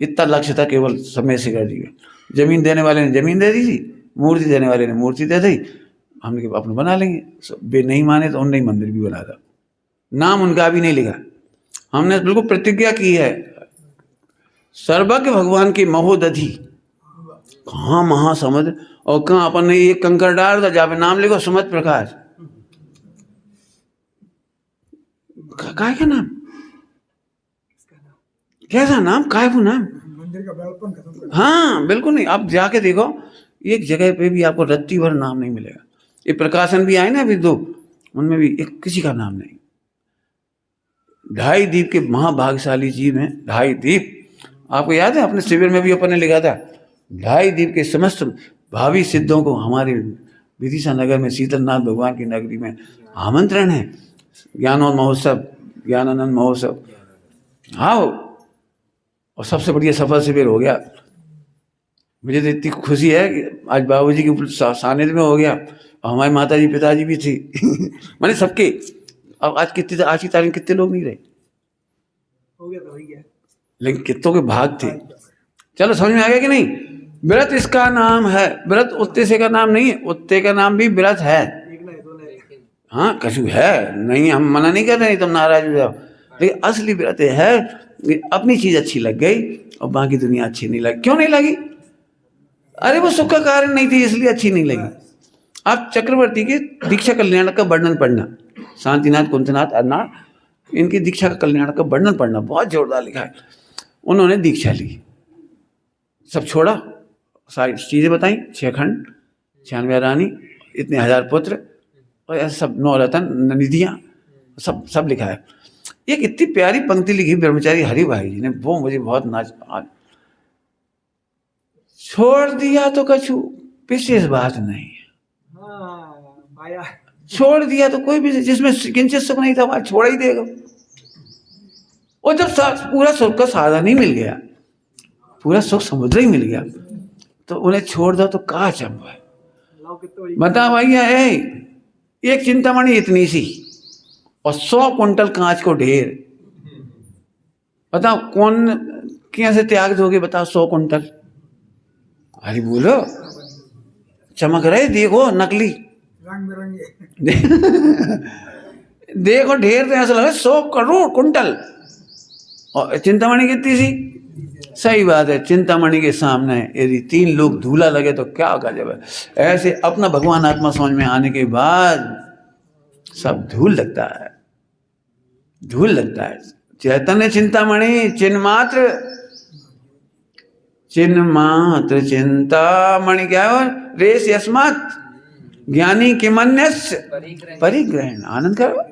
इतना लक्ष्य था केवल समय से कर दिए। जमीन देने वाले ने जमीन दे दी थी, मूर्ति देने वाले ने मूर्ति दे दी, हमने अपने बना लेंगे। वे नहीं माने तो उन्होंने मंदिर भी बना था, नाम उनका भी नहीं लिखा। हमने बिल्कुल प्रतिज्ञा की है, सर्वज्ञ भगवान की महोदधि। कहाँ महासमुद्र और कहाँ अपन ने एक कंकड़ डाल था, जहाँ पे नाम लिखो सुमत प्रकाश। काय का नाम, कैसा नाम, काय वो नाम, मंदिर का बड़प्पन खत्म कर। हाँ बिल्कुल नहीं। आप जाके देखो, एक जगह पे भी आपको रत्ती भर नाम नहीं मिलेगा। ये प्रकाशन भी आए ना अभी 2, उनमें भी एक किसी का नाम नहीं। 2.5 द्वीप के महाभाग्यशाली जीव हैं, 2.5 द्वीप। आपको याद है अपने शिविर में भी अपन ने लिखा था, 2.5 द्वीप के समस्त भावी सिद्धों को हमारे विदिशा नगर में शीतलनाथ भगवान की नगरी में आमंत्रण है। ज्ञानोद महोत्सव, ज्ञानानंद महोत्सव, आओ। और सबसे बढ़िया सफल शिविर हो गया। मुझे तो इतनी खुशी है कि आज बाबूजी के सानिध्य में हो गया, और हमारी माताजी पिताजी भी थी। मैंने सबके, अब आज की तारीख कितने लोग नहीं रहे, हो गया तो हो गया, लेकिन कितनों के भाग थे। चलो समझ में आ गया कि नहीं? व्रत इसका नाम है, व्रत उत्ते का नाम नहीं है, उत्ते का नाम भी व्रत है। एक ना है, 2 ना है। हाँ कछु है नहीं, हम मना नहीं कर रहे, नहीं तुम नाराज हो जाओ, लेकिन असली व्रत है अपनी चीज अच्छी लग गई और बाकी दुनिया अच्छी नहीं लगी। क्यों नहीं लगी? अरे वो सुख का कारण नहीं थी इसलिए अच्छी नहीं लगी। आप चक्रवर्ती के दीक्षा कल्याण का वर्णन पढ़ना, शांतिनाथ, कुंतनाथ, अरनाथ, इनकी दीक्षा का कल्याण का वर्णन पढ़ना, बहुत जोरदार लिखा है। उन्होंने दीक्षा ली, सब छोड़ा, सारी चीज़ें बताई, 6 खंड, 96 रानी, इतने 1000 पुत्र, और ऐसे सब 9 रतन, निधियाँ, सब लिखा है। एक इतनी प्यारी पंक्ति लिखी ब्रह्मचारी हरि भाई जी ने, वो मुझे बहुत छोड़ दिया तो कछु विशेष बात नहीं, हाँ पाया, छोड़ दिया तो कोई भी जिसमें किंचित सुख नहीं था वह छोड़ ही देगा। और जब पूरा सुख का साधन ही मिल गया, पूरा सुख समुद्र ही मिल गया, तो उन्हें छोड़ दो तो कहाँ चंबा है। बता भैया, एक चिंतामणि इतनी सी और 100 कुंटल कांच को ढेर, बताओ कौन कैसे त्याग दोगे? बताओ 100 कुंटल। अरे बोलो, चमक रहे, देखो नकली रंग बिरंगे। देखो ढेर तो ऐसा लगा 100 करोड़ कुंटल, और चिंतामणि कितनी सी? सही बात है, चिंतामणि के सामने यदि 3 लोग धूला लगे तो क्या गजब है। ऐसे अपना भगवान आत्मा समझ में आने के बाद सब धूल लगता है, धूल लगता है। चैतन्य चिंतामणि, चिन्मात्र चिंतामणि क्या है? रेस यस्मात् ज्ञानी किमन्यस्य परिग्रहण। आनंद करो,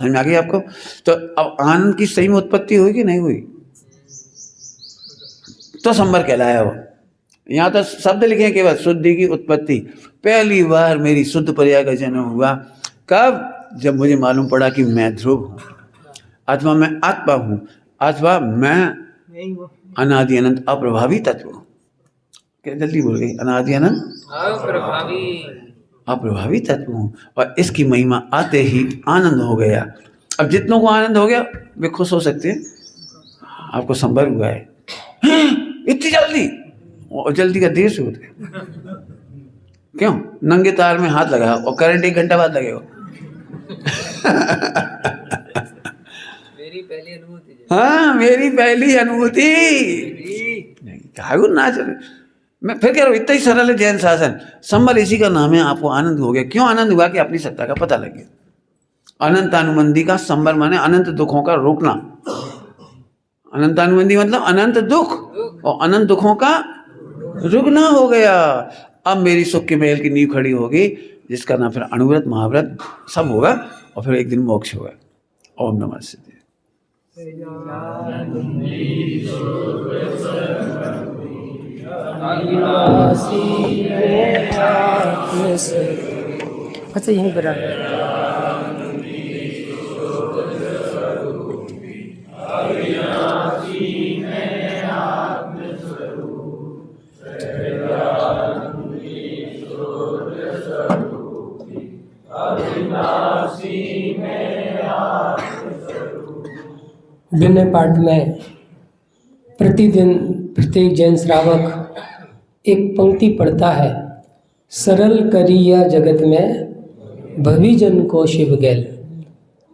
समझ में आ गई आपको? तो अब आनंद की सही में उत्पत्ति हुई कि नहीं हुई? तो संबर कहलाया वो। यहाँ तो शब्द लिखे हैं केवल शुद्धि की उत्पत्ति। पहली बार मेरी शुद्ध पर्याय का जन्म हुआ कब? जब मुझे मालूम पड़ा कि मैं ध्रुव हूँ, अथवा मैं आत्मा हूँ, अथवा मैं नहीं वो अनादि अनंत अप्रभावी तत्व हूँ। क्या जल्दी बोल गई? अनादि अनंत अप्रभावी तत्व हूँ, और इसकी महिमा आते ही आनंद हो गया। अब जितनों को आनंद हो गया वे खुश हो सकते हैं। आपको संभव हुआ है इतनी जल्दी, और जल्दी का देर से होते क्यों? नंगे तार में हाथ लगाओ और करंट 1 घंटा बाद लगेगा। मेरी पहली अनुभूति। हाँ, मेरी पहली अनुभूति। नाच रहे। मैं फिर कह रहा हूँ, इतना ही सरल है जैन शासन। संबल इसी का नाम है। आपको आनंद हो गया। क्यों आनंद हुआ? कि अपनी सत्ता का पता लग गया। अनंतानुबंधी का संबल माने अनंत दुखों का रोकना। अनंतानुबंधी मतलब अनंत दुख, और अनंत दुखों का रुकना हो गया। अब मेरी सुख के महल की नींव खड़ी होगी, जिसका नाम फिर अणुव्रत महाव्रत सब होगा, और फिर एक दिन मोक्ष होगा। ओम नमः शिवाय। अच्छा यहीं पर विनय पाठ में प्रतिदिन प्रत्येक जैन श्रावक एक पंक्ति पढ़ता है। सरल करिया जगत में भविजन को शिव गैल।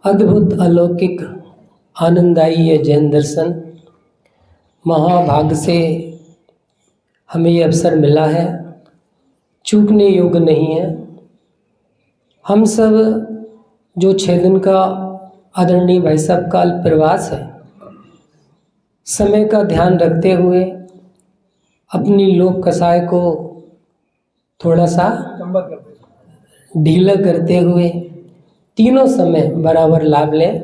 अद्भुत अलौकिक आनंदाई ये जैन दर्शन महाभाग से हमें ये अवसर मिला है, चूकने योग्य नहीं है। हम सब जो 6 दिन का आदरणीय भाई साहब का प्रवास है, समय का ध्यान रखते हुए अपनी लोक कसाय को थोड़ा सा संबल करते ढीला करते हुए तीनों समय बराबर लाभ लें।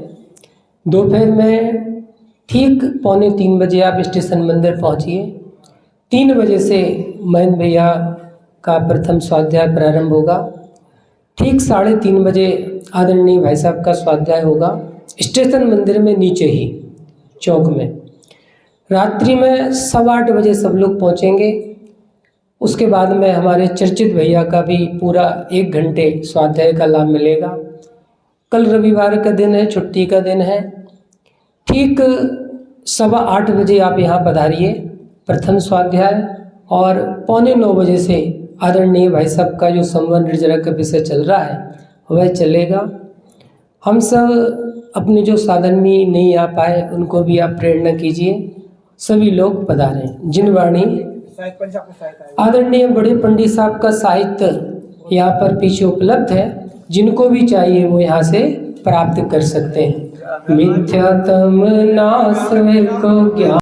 दोपहर में ठीक 2:45 बजे आप स्टेशन मंदिर पहुंचिए। 3 बजे से महेंद्र भैया का प्रथम स्वाध्याय प्रारंभ होगा। ठीक 3:30 बजे आदरणीय भाई साहब का स्वाध्याय होगा स्टेशन मंदिर में नीचे ही चौक में। रात्रि में 8:15 बजे सब लोग पहुंचेंगे। उसके बाद में हमारे चर्चित भैया का भी पूरा 1 घंटे स्वाध्याय का लाभ मिलेगा। कल रविवार का दिन है, छुट्टी का दिन है। ठीक 8:15 बजे आप यहाँ पधारिए प्रथम स्वाध्याय, और 8:45 बजे से आदरणीय भाई साहब का जो संवन निर्जरा का विषय चल रहा है वह चलेगा। हम सब अपने जो साधन में नहीं आ पाए उनको भी आप प्रेरणा कीजिए। सभी लोग पधारें। जिनवाणी आदरणीय बड़े पंडित साहब का साहित्य यहाँ पर पीछे उपलब्ध है, जिनको भी चाहिए वो यहाँ से प्राप्त कर सकते हैं। मिथ्यात्म नाश को ज्ञान